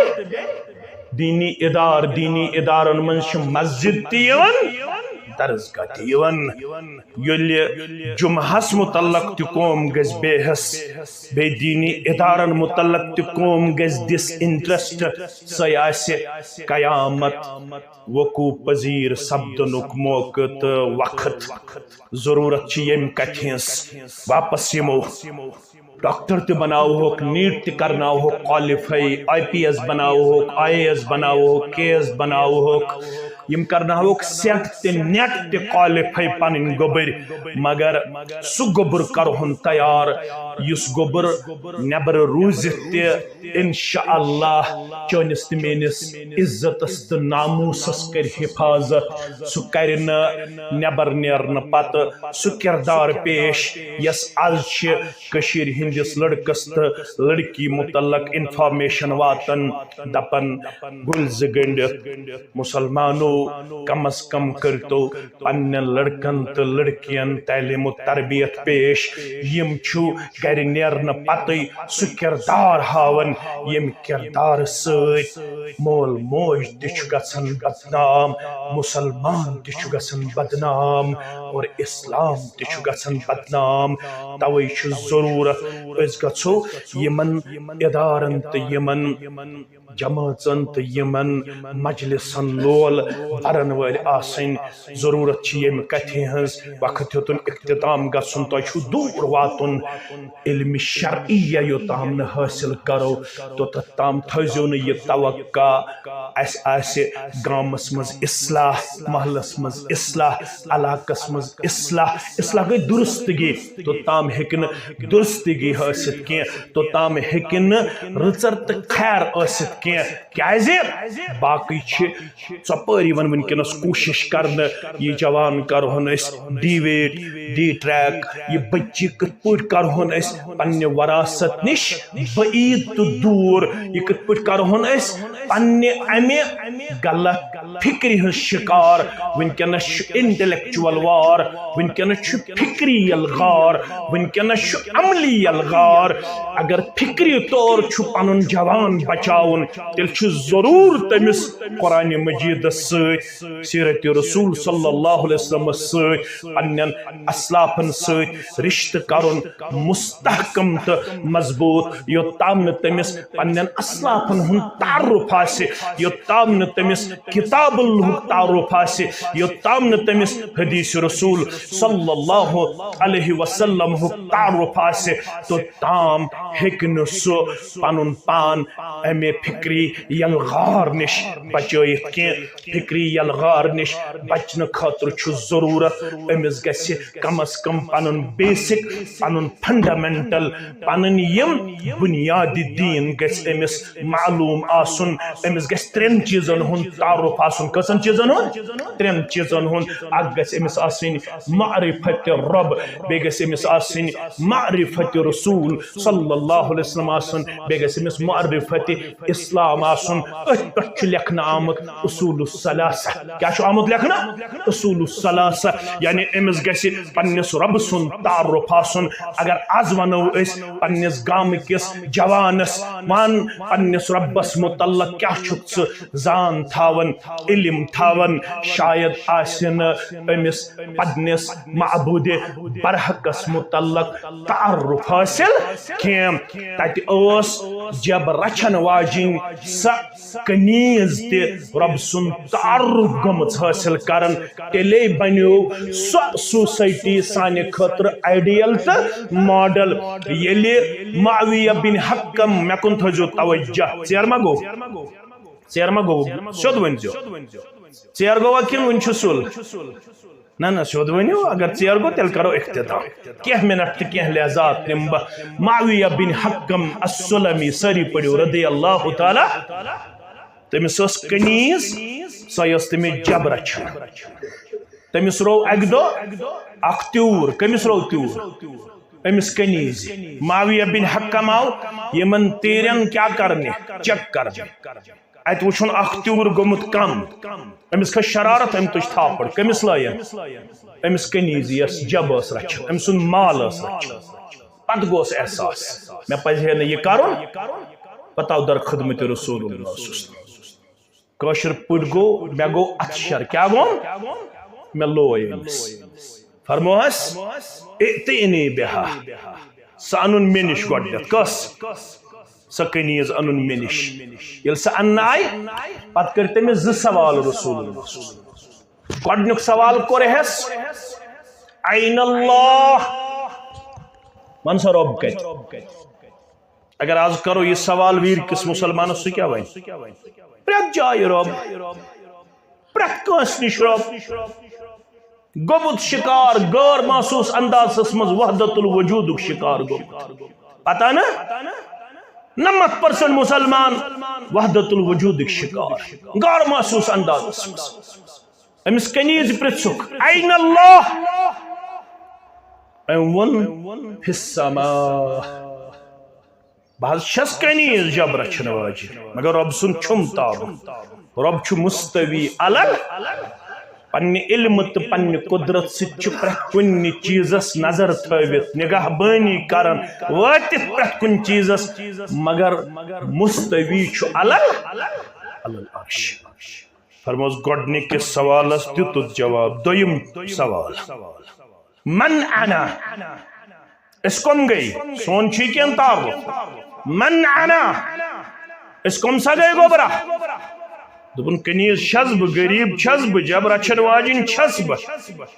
دینی ادارن من مسجد تیون درسگاہ تیون یل جمعہس متعلق تقوم گز بے حس بے دینی ادارن متعلق تقوم گز ڈس انٹرسٹ سیاسی قیامت وقوع پذیر سپدنک موقع تو وقت ضرورت یم کتھس واپس یمو ڈاکٹر تہ بناو ہوک نیٹ تہ کرناو ہوک کوالیفائی IPS بناو ہوک IAS بناو ہوک KS بناو ہوک یم کرناوک سیٹ تہ نیٹ تہ کوالیفائی پنن گوبر مگر سہ گوبر کرہن تیار یس گوبر نبر روزت تہ انشاءاللہ چونس تہ میانس عزتس تہ ناموسس کر حفاظت سہ کر نبر نیرن پتہ سہ کردار پیش یس آز کشیر ہندس لڑکس تہ لڑکی متعلق انفارمیشن واتن دپن گلز گنڈت مسلمانو کم از کم کرتو پنن لڑکن تو لڑکین تعلیم و تربیت پیش یم چھو گر نیرن پتہ سہ کردار ہاون یم کردار سۭتۍ مول موج تہ چھُ گژھان بدنام مسلمان تہ چھُ گژھان بدنام اور اسلام تہ چھُ گژھان بدنام توے چھُ ضرورت أسۍ گژھو یمن ادارن تہ یمن جماعتن تو یمن مجلسن لول برن ول آسن ضرورت یم کتھِ ہنز وقت یوتن اختتام گژھن تہ چھو دور واتن علم شرعیہ یوتام نہ حاصل کرو توتام تھزیو نہ یہ توقع اس آسہِ گامس مز اصلاح محلس مز اصلاح علاقس مز اصلاح اصلاح گئی درستگی توتام ہیکن درستگی حاصل کی توتام ہیکن رچر تو خیر ٲسِتھ کیازِ باقی ژۄپٲرۍ یِوان ونکیٚنس کوٗشش کرنہٕ یہ جوان کرہون أسۍ ڈی ویٹ ڈی ٹریک یہ بچی کِتھ پٲٹھۍ کرہون أسۍ پننہِ وراثت نش بعید تو دور یہ کِتھ پٲٹھۍ کرہون أسۍ پننہِ امہِ غلط فکری ہٕنٛز شکار ونکیٚنس چھُ انٹلیکچوَل وار ونکیٚنس چھُ فکری یلغار ونکیٚنس چھُ عملی یلغار اگر فکری طور چھُ پنُن جوان بچاون تیل چھُ ضرور تمس قرآن مجید سۭتۍ سیرت رسول صلی اللہ علیہ وسلم سۭتۍ پنن اسلافن سۭتۍ رشتہ کرن مستحکم تو مضبوط یوتام نہ تمس پنن اسلافن ہُنٛد تعارف آسہِ یوتام نہ تمس کتاب اللہ تعارف آسہِ یوتام نہ تمس حدیث رسول صلی اللہ علیہ وسلم تعارف آسہِ توتام ہیکہِ نہٕ سُہ پنُن پان امے فکری یلغار نش بچائت کی فکری یلغار نش بچن خاطر چھُ ضرورت امس گژھِ کم از کم پنن بیسک پنن فنڈامنٹل پنن یم بنیادی دین گژھِ امس معلوم آسن امس گژھِ ترین چیزن ہُنٛد تعارف آسن کٔژن چیزن ہُنٛد ترین چیزن ہُنٛد اکھ گژھِ امس آسٕنۍ معرفت رب بیٚیہِ گژھِ امس آسٕنۍ معرفت رسول صلی اللہ علیہ وسلم آسن بیٚیہِ گژھِ امس معرفت اسلام آسن اتھ پٮ۪ٹھ چھُ لیکھنہٕ آمُت اصول الثلاثہ کیا چھُ آمُت لیکھنہٕ اصول الثلاثہ یعنی امس گژھِ پننس رب سُنٛد تعارف آسن اگر آز ونو أسۍ پننس گامکِس جوانس ون پننس ربس متعلق کیا چھُکھ ژٕ زان تھاون علم تھاون شاید آسہِ نہٕ أمس پننس معبوٗدِ برحقس متعلق تعارف حٲصِل کینٛہہ تتہِ ٲس جب رچھن واجن سا کنیز تہ رب سن تعارف گمت حاصل کرن تیلے بنیو سو سوسائٹی سانہ خاطر آئیڈیل تو ماڈل یلی معاویہ بن حکم مے کن تھزو توجہ ژیر ما گو سیود ونزو ژیر گوا کن ون سل نا سیود ونو اگر ژیر گو تیل کرو اختتام کینٛہہ منٹ تو کینٛہہ لحظات نم بہ معاویہ بن حکم السلمی ساری پڑھو رضی اللہ تعالی تمس ٲس کنیز سۄ ٲس تٔمِس جب رچھان تمس رو اکہ دۄہ اکھ تیوٗر کٔمِس رو تیوٗر امس کنیز معاویہ بن حکم آو یمن تیرن کیا کرنے چیک کرنے ات وچھن اخ تیوٗر گوٚمُت کم امس کھٔژ شرارت ام تُج تھاپڑ کٔمِس لٲین امس کنیز یس جب ٲس رچھان ام سُنٛد مال ٲس رچھان پتہٕ گوس احساس مےٚ پزِ ہے نہٕ یہِ کرُن پتہٕ آو در خدمت رسول اللہ کٲشِر پٲٹھۍ گوٚو مےٚ گوٚو اتشر کیٛاہ گوٚم مےٚ لوے أمِس فرموہس ائتنی بہا سۄ انُن مےٚ نِش گۄڈنٮ۪تھ کۄس سۄ کنیز انُن مےٚ نِش ییٚلہِ سۄ اننہٕ آیہِ پتہٕ کٔرۍ تٔمِس زٕ سوال رسول اللہ گۄڈنیُک سوال کوٚرہس عین اللہ منسا رب کت اگر آج کرو یہ سوال ویر کس مسلمان سے کیا بھائی پریت جائے رب پریت کس نش رب گوبت شکار غیر محسوس انداز مز وحدت الوجود شکار گوبت پتہ نا 90% مسلمان وحدت الوجود شکار غیر محسوس انداز امس کنیز پرچک این اللہ ون فی السماء بہت شس کنیز جب رچن واجی مگر رب سن چھم تاب رب چھ مستوی علل پنہ علم تو پنہ قدرت سچ پرت کن چیزس نظر تھوت نگاہ بانی کرن واتت پرت کن چیزس مگر مستوی چھ علل عرش فرموز گۄڈنِکِس سوالس دِتُت جواب دوٚیِم سوال من انا اس کم گئی سون چھی کین تعارف من انا اس کم سا گئی گوبرہ دبن کنیز چھس بہ غریب چھس بہ جب رچن واجن چھس بہ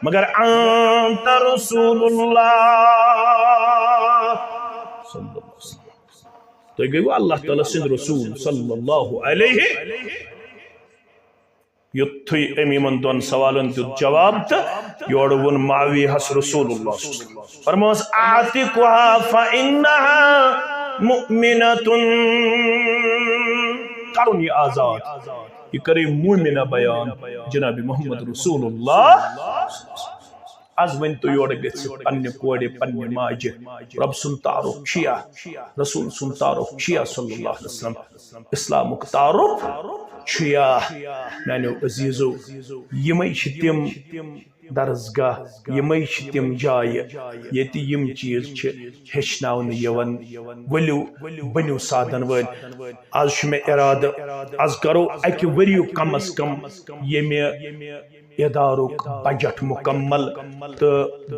مگر انت رسول اللہ صلی اللہ علیہ وسلم تو گئی اللہ تعالی سند رسول صلی اللہ علیہ یتھوی امیمن دون سوالن دیت جواب تا یوڑون معاوی حس رسول اللہ صلی اللہ علیہ وسلم فرموز اعتقها فإنها مؤمنة کرن یہ آزاد یہ کرے مومنہ بیان جناب محمد رسول اللہ از ون تو یوڑ گژھِ پنہ کوڑِ پنہ ماجہ رب سن تعارف چھیا رسول سن تعارف چھیا صلی اللہ علیہ وسلم اسلامک تعارف چھیا میانو عزیزو یمے چھ تم درسگاہ یمے چھ تم جایہ ییتہِ یم چیز چھ ہیچھناونہٕ یوان ؤلِو بنِو سادن وٲلۍ آز چھُ مےٚ ارادٕ آز کرو اکہِ ؤریُک کم از کم ییٚمہِ ادارک بجٹ مکمل تو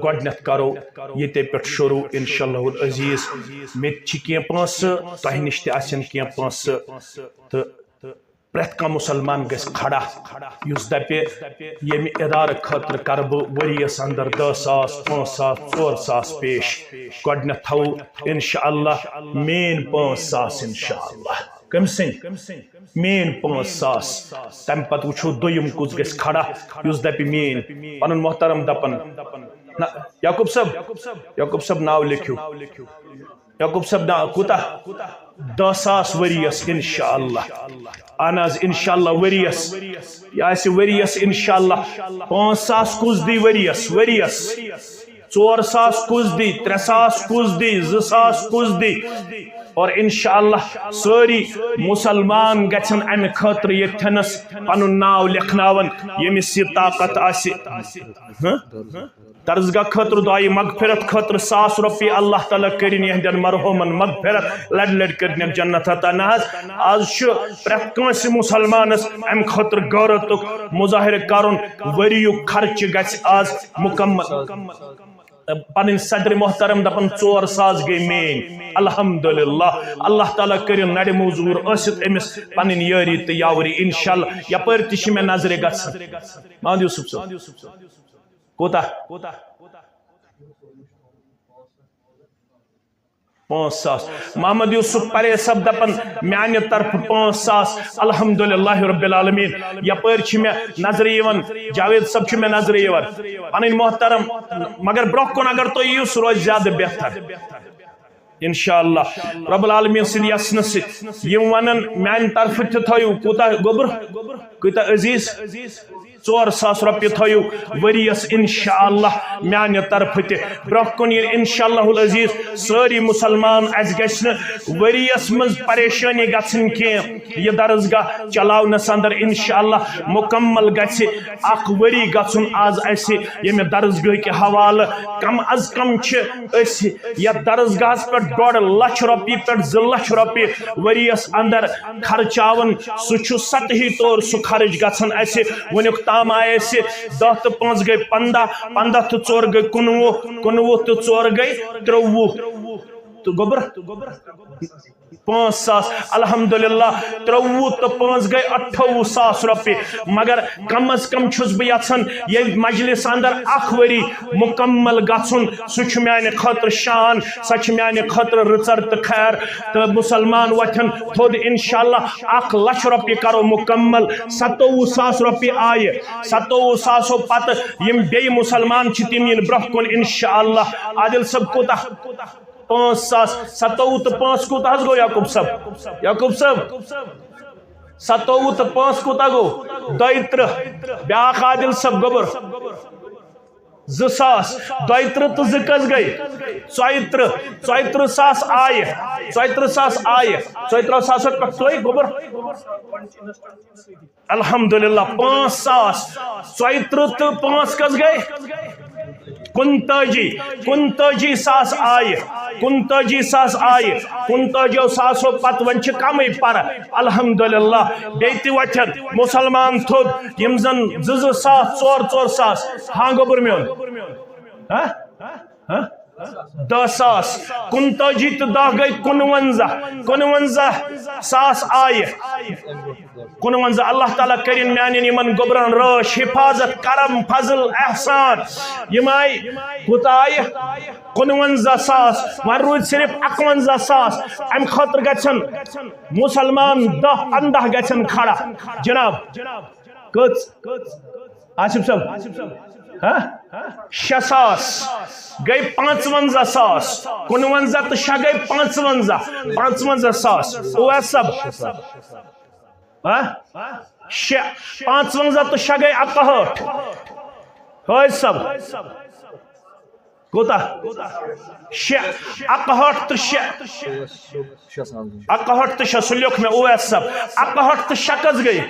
گۄڈنیتھ کرو ییٚتے پٮ۪ٹھ شروع انشاءاللہ العزیز مےٚ تہِ چھِ کینٛہہ پونٛسہٕ تۄہہِ نِش تہِ آسن کینٛہہ پونٛسہٕ تہٕ پرٛٮ۪تھ کانٛہہ مسلمان گژھِ کھڑا یُس دپہِ ییٚمہِ ادارٕ خٲطرٕ کرٕ بہٕ ؤریس اندر 10,000 5,000 4,000 پیش گۄڈنیتھ تھاوو انشاءاللہ مین 5,000 انشاءاللہ کم سن مین 5,000 تم پتہ وچھو دویم کس گژھِ کھڑا یُس دپہِ مین پنن محترم دپن یعقوب صاحب ناو لیکھو یعقوب صاحب ناو کوتاہ 10,000 ؤریس انشاءاللہ اہن حظ انشاءاللہ ؤریس یہ آسہِ ؤریس انشاءاللہ 5,000 کس دی ؤریس 4,000 کس دی 3,000 کس دی 2,000 کس دی اور انشاءاللہ ساری مسلمان گژھن امہ خاطر یتھنس پنن ناو لکھناون یمس یہ طاقت آسہِ درسگاہ خاطر دعائے مغفرت خاطر 1,000 رۄپیہِ اللہ تعالیٰ کرن یہندین مرحومن مغفرت لڑ لڑ کرن جنت عطا نہ آز پرٛٮ۪تھ کٲنٛسہِ مسلمانس امہ خاطر غورتُک مظاہرٕ کرن ؤریُک خرچہ گژھِ آز مکمل پن صدر محترم دپن 4,000 گئی مین الحمدللہ اللہ تعالیٰ کرن نڑ موزور ٲسِتھ امس پنن یاری تو یاوری انشاءاللہ یپٲرۍ تہِ چھِ مےٚ نظرِ گژھان محمد یوسف صٲب کوتاہ 5,000 محمد یوسف پریز صاحب دپن میانہ طرف 5,000 الحمدللہ رب العالمین یپٲرۍ چھِ مےٚ نظرِ یِوان جاوید صاحب چھِ مےٚ نظرِ یِوان پنٕنۍ محترم مگر برونٛہہ کُن اگر تُہۍ یِیِو سُہ روزِ زیادٕ بہتر انشاءاللہ رب العالمین سٕنٛدِ یژھنہٕ سۭتۍ یِم ونن میانہِ طرفہٕ تہِ تھٲیِو کوٗتاہ گوٚبُر کوٗتاہ عزیز 4,000 رۄپیہِ تھٲیِو ؤریس انشاءاللہ میانہِ طرفہٕ تہِ برونٛہہ کُن ییٚلہِ انشاءاللہ العزیز سٲری مسلمان اسہِ گژھِ نہٕ ؤریس منٛز پریشٲنی گژھٕنۍ کینٛہہ یہِ درسگاہ چلاونس اندر انشاءاللہ مکمل گژھِ اکھ ؤری گژھُن آز اسہِ ییٚمہِ درسگاہٕکۍ حوالہٕ کم از کم چھِ أسۍ یتھ درسگاہس پٮ۪ٹھ 1.5 لچھ رۄپیہِ پٮ۪ٹھ 2 لچھ رۄپیہِ ؤریس اندر خرچاون سُہ چھُ سطحی طور سُہ خرچ گژھان اسہِ وُنیُک تام آیہِ اسہِ 10 تہٕ 5 گٔے 15 15 تہٕ 4 گٔے 19 19 تہٕ 4 گٔے 23 تہٕ گوٚبُر 5,000 الحمدللہ 23 تو 5 گئی 28,000 روپیے مگر کم از کم چھس بہ یژھان یہ مجلس اندر اخ وری مکمل گژھن سہ میانہ خاطر شان سہ میانہ خاطر رچر تو خیر تو مسلمان وتھن تھود انشاءاللہ 1,00,000 روپیے کرو مکمل 27,000 روپیے آئے 27,000 پتہ یم بی مسلمان چھ تم ین برہ کن انشاءاللہ عادل صاحب کوتا 5,000 27 تو 5 کوتا گو یعقوب صاحب 27 تو 5 کوتا گو 32 بیاکھ عادل صاحب گوبر 2,000 32 تو 2 کس گئی 34,000 آئے 34,000 آئے 34,000 پہ گوبر الحمدللہ 5,000 34 تو 5 کس گئی 39,000 آئے 39,000 آئے 39,000 پتہ ون کم پر الحمدللہ بیت وتھن مسلمان تھود یم زن 2,000 4,000 ہاں گوبر میون 10,000 39 تو 10 گئی 59,000 آئے 59 اللہ تعالیٰ کرن میانن یمن گوبرن رٲچھ حفاظت کرم فضل احسان یم آئی کوتا آئے 59,000 ون روز صرف 51,000 ام خاطر گژھن مسلمان 10-15 گژھن کھڑا جناب کٔژ آصف صاحب 6,000 گئی 55,000 59 تو 6 گئی 55,000 اویس صاحب 55 تو 6 گئی 61 حٲج صاحب کوتا 61 تو 6 61 تو 6 سہ لیوکھ میں اویس صاحب 61 تو 6 کس گئی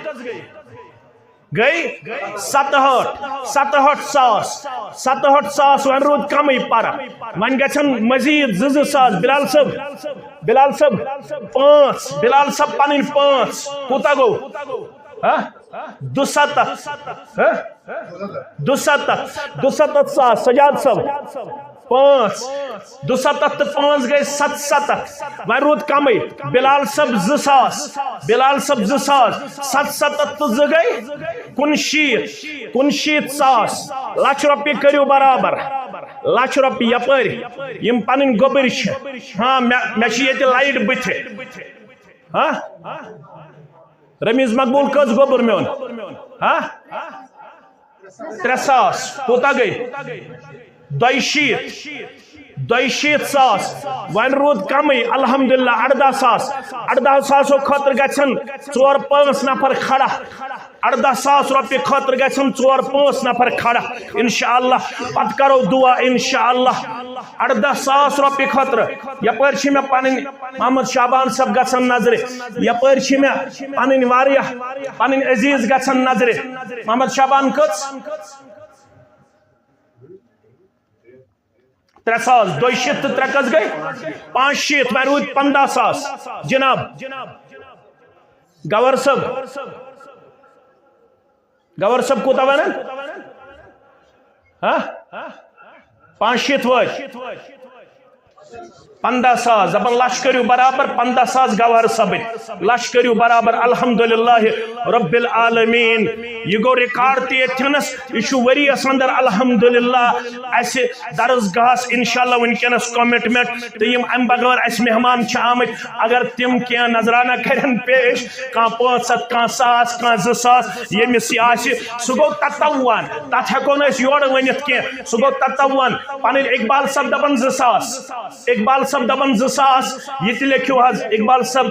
گئی 67,000 ون رود کم پر ون گھن مزید 2,000 بلال صاحب 5 بلال صاحب پن 5 کوتا گو 72,000 سجاد صاحب 5 72 تو 5 گئی 77 ون رود کم بلال صاحب 2,000 77 تو 2 گئی 59,000 1,00,000 روپیے کرو برابر 1,00,000 روپیے یپر یم پن گوبر ہاں یہ لائٹ بتھ ہاں رمیز مقبول کس گوبر میون 3,000 کوتا گئی 62,000 ون رود کم الحمدللہ 18,000 خاطر گھن 4-5 نفر کھڑا 18,000 روپیے خاطر گھن 4-5 نفر کھڑا انشاءاللہ پتہ کرو دعا انشاءاللہ 18,000 روپیے خاطر یپر میں پن محمد شعبان صاحب گھن نظر یپر میں پن واریاہ پن عزیز گھن نظر محمد شعبان کس 3,000 2,000 تو 3 کس گئی 5,000 ون رود 15,000 جناب گور صاحب کوتا ون 5,000 وج 15,000 دپان 1,00,000 کرو برابر 15,000 گوہر صاحب 1,00,000 کرو برابر الحمدللہ رب العالمین یہ گو ریکارڈ تینس یہ وریس اندر الحمدللہ اس درسگاہس انشاءاللہ ونکس کمٹمنٹ تو یم ام بغیر اس مہمان آمت اگر تم کی نظرانہ کرن پیش کان 500 کان 1,000 کان 2,000 یمس سہ گو تتوان تت ہیکو یور ونت کی سہ گو تتوان پن اقبال صاحب دپان 2,000 اقبال صاحب دپان 2,000 یہ لکھو حض اقبال صاحب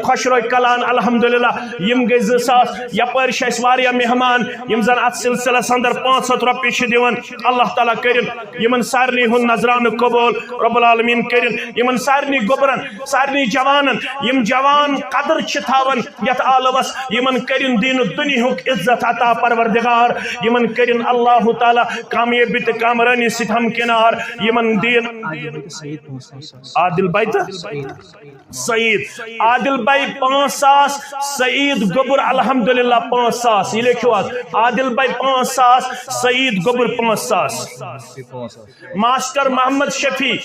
خوش روی کلان الحمدللہ یم گئی 2,000 یپر واریاہ مہمان یم زن ات سلسلس اندر 500 روپیے دِوان اللہ تعالیٰ کرن یمن سارنی ہند نظرانہ قبول رب العالمین کرن یمن سارنی گوبرن سارنی جوانن یم جوان قدر تھاون یت عالمس یمن کرن دین دنیاک عزت عطا پروردگار یمن کرن اللہ تعالیٰ کامیابی تو کامرانی ست ہم کنار یمن دین عادل بھائی تو سعید عادل بھائی 5,000 سعید گبر الحمدللہ 5,000 یہ لکھو عادل بھائی 5,000 سعید گبر 5,000 ماسٹر محمد شفیع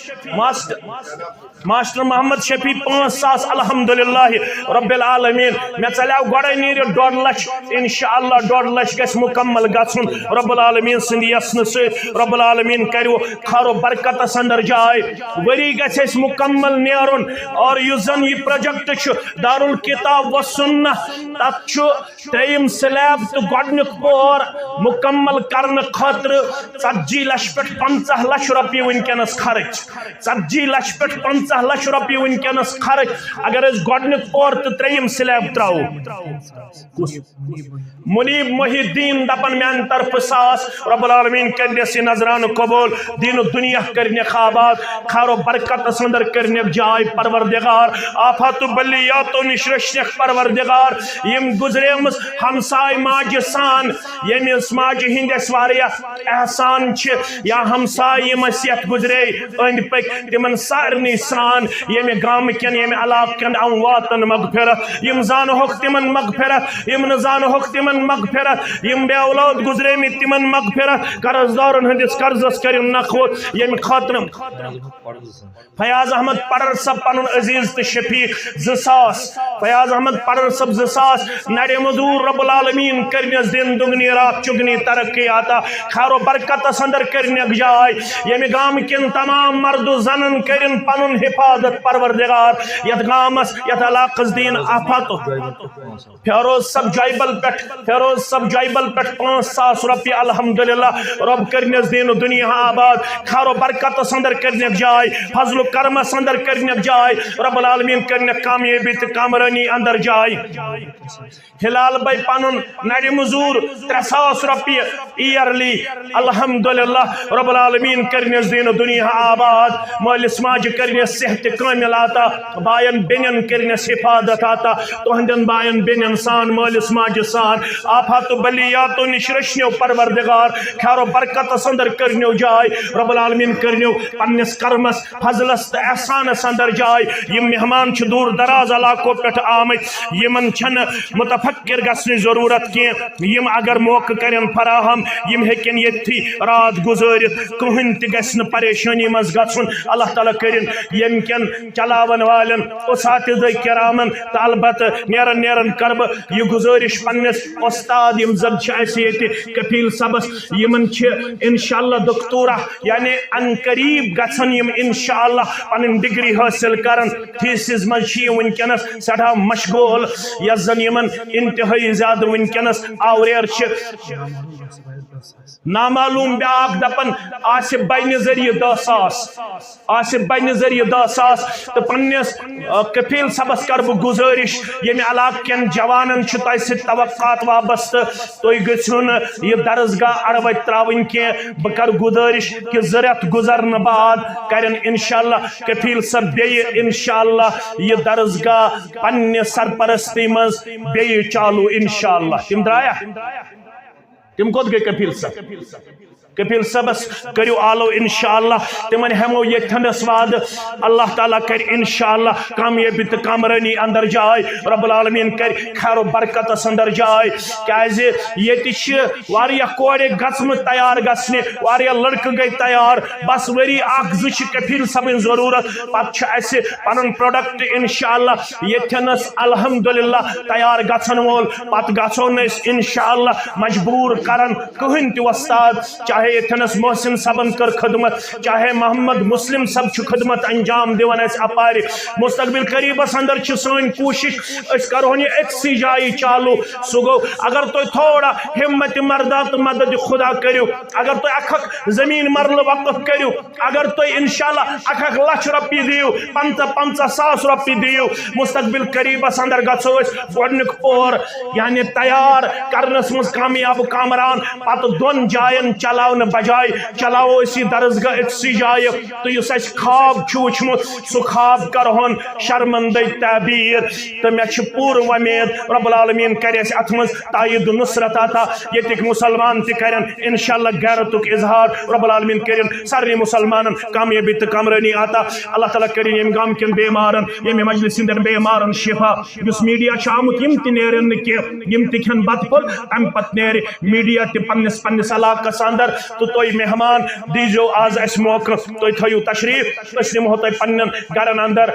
ماسٹر محمد شفیع 5,000 الحمدللہ رب العالمین میں چلیو گوڑے نیرے 1.5 لچھ انشاءاللہ 1.5 لچھ گس مکمل گژھن رب العالمین سند یسن سے رب العالمین کرو خیر و برکت اندر جائے وری گژھِ مکمل نیرن اور یُس زن یہ پروجیکٹ چھ دارالکتاب و سنہ تت چھ تریم سلیب تو گۄڈنیُک پور مکمل کرنے خاطر 40 لچھ پہ 50 لچھ رۄپیہِ ونکیٚنس خرچ 40 لچھ پہ 50 لچھ رۄپیہِ ونکیٚنس خرچ اگر اس گۄڈنیُک پور تو تریم سلیب تراو منیب محی الدین دپن میان طرف 1,000 رب العالمین کرنس یہ نظران قبول دین و دنیا کرنے خوابات خیر و برکت اندر کرنے جائے پروردگار آفات و بلیات و نشرشنک پروردگار یم گزریمس ہمسائے ماج سان یمس ماج ہندس واریا احسان چھ یا ہمسائے مسیت گزرے اند پک تمن سارنی سان یم گام کن یم علاق کن امواتن مغفرت یم زانوک تمن مغفرت یم نزانوک تمن مغفرت یم بے اولاد گزرے میں تمن مغفرت قرضدارن ہندس قرضس کرن نخوت یم خاطر فیاض احمد پڑر صاحب پنن عزیز تو شفیق 2,000 فیاض احمد پڑر صاحب 2,000 نڑے مزور رب العالمین کرنس دن دگنی رات چگنی ترقی آتا خیر و برکت اندر کرنے جائے یم گام کن تمام مرد و زنن کرن پنن حفاظت پروردگار یت گامس یت علاقس دین آفات فیروز صاحب جائبل پٹ 5,000 رۄپیہِ الحمدللہ رب کرنس دین و دنیا آباد خیر و برکت اندر کرنے جائے فضل و کرمس اندر کرنے جائے رب العالمین کرنے کامیابی تو کامرانی اندر جائے ہلال بھائی پنن نڑ مزور 3,000 رۄپیہِ ایئرلی الحمدللہ رب العالمین کرنس دین و دنیا آباد مالس ماج کرنس صحت کامل آتا بائن بینن کرنس حفاظت آتا تہندن بائن بینن سان مالس ماج سان آفات و بلیات و نشرشنیو پروردگار خیر و برکت اندر کرنیو جائے رب العالمین کرنیو پنس کرمس فضلس تو احسانس اندر جائے یم مہمان چھ دور دراز علاقوں پہ آمت یمن چھن متفکر گھنچ ضرورت کی یم اگر موقع کرن فراہم یم ہیکن یتھی رات گزارت کہن تہ گژھن پریشانی مز گژھن اللہ تعالیٰ کرن یم کن چلاون والن اساتذہ کرامن تو البتہ نیرن کرب یہ گزارش پنس استاد یم زن کفیل صبس یمن انشاءاللہ دکتورہ یعنی ان قریب گھن یم انشاءاللہ پن ڈگری حاصل کرن تھیسز مز ونکس سٹھا مشغول یس زن یمن انتہائی زیادہ ونکس آوریر نامعلوم بیاکھ دپن آصف بھائی ذریعہ 10,000 تو پنس کفیل صبس کر بہ گزارش یم علاقہ کن جوانن تہ ست توقعات وابستہ تھی گھو یہ درسگاہ اڑوت تراؤن کی بہ کر گزارش کہ 2 رٮ۪تھ گزرنے بعد کرن انشاءاللہ کفیل صاحب بیٚیہِ انشاءاللہ یہ درسگاہ پنہ سرپرستی مز بیٚیہِ چالو انشاءاللہ تم درایا تم کوت گئی کفیل صبس کرو آلو انشاءاللہ تمن ہمو یتھنس وعد اللہ تعالیٰ کر انشاءاللہ کامیابی تو کامرانی اندر جائے رب العالمین کر خیر و برکت اندر جائے کیازِ یتہ واریاہ کورِ گژھم تیار گژھنہِ واریاہ لڑکہ گئی تیار بس ؤری اکھ زٕ چھِ کفیل صبن ضرورت پتہٕ چھُ اسہِ پنن پروڈکٹ انشاءاللہ یتھنس الحمدللہ تیار گژھن وول پتہٕ گژھو نہٕ أسۍ انشاءاللہ مجبور کرن کٕہٕنۍ تہِ وۄستاد چاہے اتنس محسن صبن کر خدمت چاہے محمد مسلم صب چھ خدمت انجام دیوان اس اپاری مستقبل قریبس اندر چھ سن کوشش اس کرون یہ اکسی جائی چالو سو گو اگر تو تھوڑا ہمت مردات مدد خدا کریو اگر تو اکھک زمین مرل وقف کریو اگر تو انشاءاللہ اکھک لچھ رپی دیو 50,000 رپی دیو مستقبل قریبس اندر گژھو اس گۄڈنیُک پور یعنی تیار کرنس مز کامیاب کامر حکمران پتہ دون جائن چلاؤن بجائے چلاو اسی درسگاہ اکسی جائے تو اس اس خواب وچمت سو خواب کرہن شرمندہ تعبیر تو مے پور ومید رب العالمین کرے ات مز تائید نصرت عطا یتک مسلمان تہ کرن انشاءاللہ غیرتک اظہار رب العالمین کرن سارے مسلمانن کامیابی تو کمرانی عطا اللہ تعالیٰ کرن یم گام کن بیمارن یم مجلس ہندن بیمارن شفا اس میڈیا آمت یم تہ نیرن کی یم تہ کھن بت پھل تم پتہ نیر میڈیا تہ پنس پنس علاقس اندر تو تھی مہمان دیجو آز اس موقع تھی تھو تشریف اس نمو تھی پن گرن اندر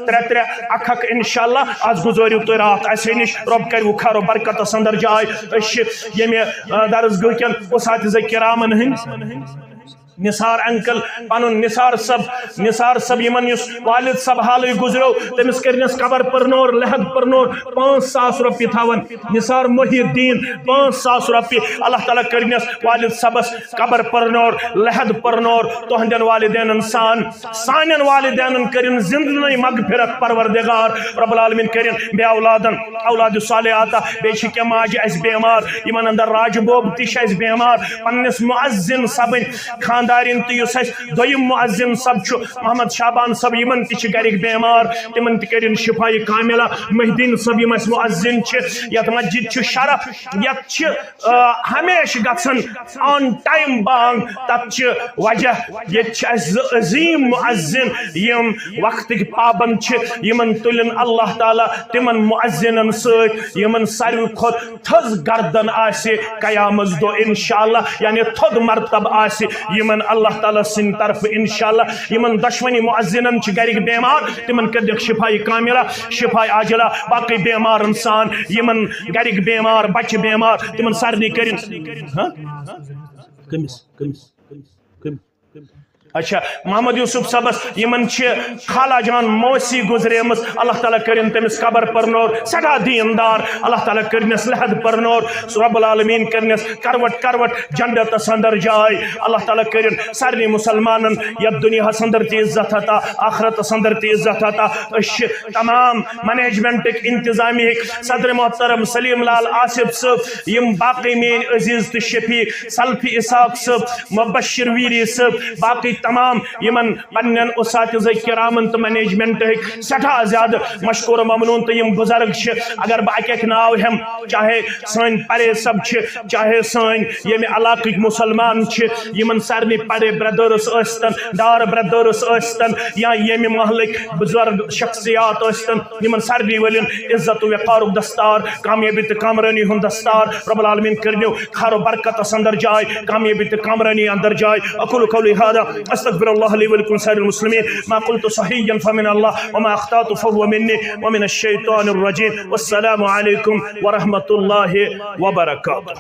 ترے اکھ انشاءاللہ آز گزارو تھی رات اسے نش رب کرو خیر و برکت اندر جائے یم درسگاہ کن اساتذہ کرامن ہند نثار انکل پنن نثار صب یمن اس والد صب حالی گزرو تمس کرنس قبر پرنور لحد پرنور 5,000 روپیہ تھاون نثار محی الدین 5,000 روپیہ اللہ تعالیٰ کرنس والد صبس قبر پرنور لحد پرنور تہندین والدین سانین والدین کرن زندگی مغفرت پروردگار رب العالمین کرن بے اولادن اولاد صالح عطا بیچ کہ ماج اس بیمار یمن اندر راج بوب تش اس بیمار پنس مؤذن صبن خاندارین تو اس دویم مؤذن صب محمد شعبان صب یمن تہ گرک بیمار تمن تہ کرن شفاء کاملہ مہدین صب یم مؤذن یت مسجد شرف یت ہمیشہ گژھن آن ٹائم بانگ تت وجہ یہ عظیم مؤذن یم وقت پابند یمن تلن اللہ تعالیٰ تمن مؤذنن ست یمن ساروی کھت تھز گردن آسہ قیامت دو انشاءاللہ یعنی تھود مرتب آسہ یمن اللہ تعالیٰ سن طرف انشاءاللہ یمن دشمنی مؤذنن گرک بیمار تمن کر شفاء کاملہ شفاء عاجلہ باقی بیمار انسان یمن گرک بیمار بچہ بیمار تمن سارنی کرن اچھا محمد یوسف صبس یمن خالہ جان موسی گزریمس اللہ تعالیٰ کرن تمس قبر پرنور سٹھا دیندار اللہ تعالیٰ کرنس لحد پرنور رب العالمین کرنس کروٹ کروٹ جنتس اندر جائے اللہ تعالیٰ کرن سارے مسلمانن یت دنیا اندر تہ عزت عطا آخرت اندر تہ عزت عطا تمام مینجمنٹ انتظامی صدر محترم سلیم لال آصف صاحب یم باقی مین عزیز تو شفیق سلفی اسحاق صاحب مبشر ویری صاحب باقی تمام یمن پنن اساتذہ کرامن تو مینجمنٹ سٹھا زیادہ مشکور ممنون تو یم بزرگ اگر بہ اک ناو ہم چاہے سن پرے صب چاہے سن یم علاقہ مسلمان یمن سارے پرے بردرس اشتن دار بردرس اشتن یا یم محلک بزرگ شخصیات اشتن یمن سارے ولین عزت و وقار دستار کامیابی تو کامرانی ہند دستار رب العالمین کرنیو خیر و برکت اندر جائے کامیابی تو کامرانی اندر جائے اقول قولی هذا استغفر الله لي ولكم سائر المسلمين ما قلت صحيحا فمن الله وما اخطأت فهو مني ومن الشيطان الرجيم والسلام عليكم ورحمة الله وبركاته.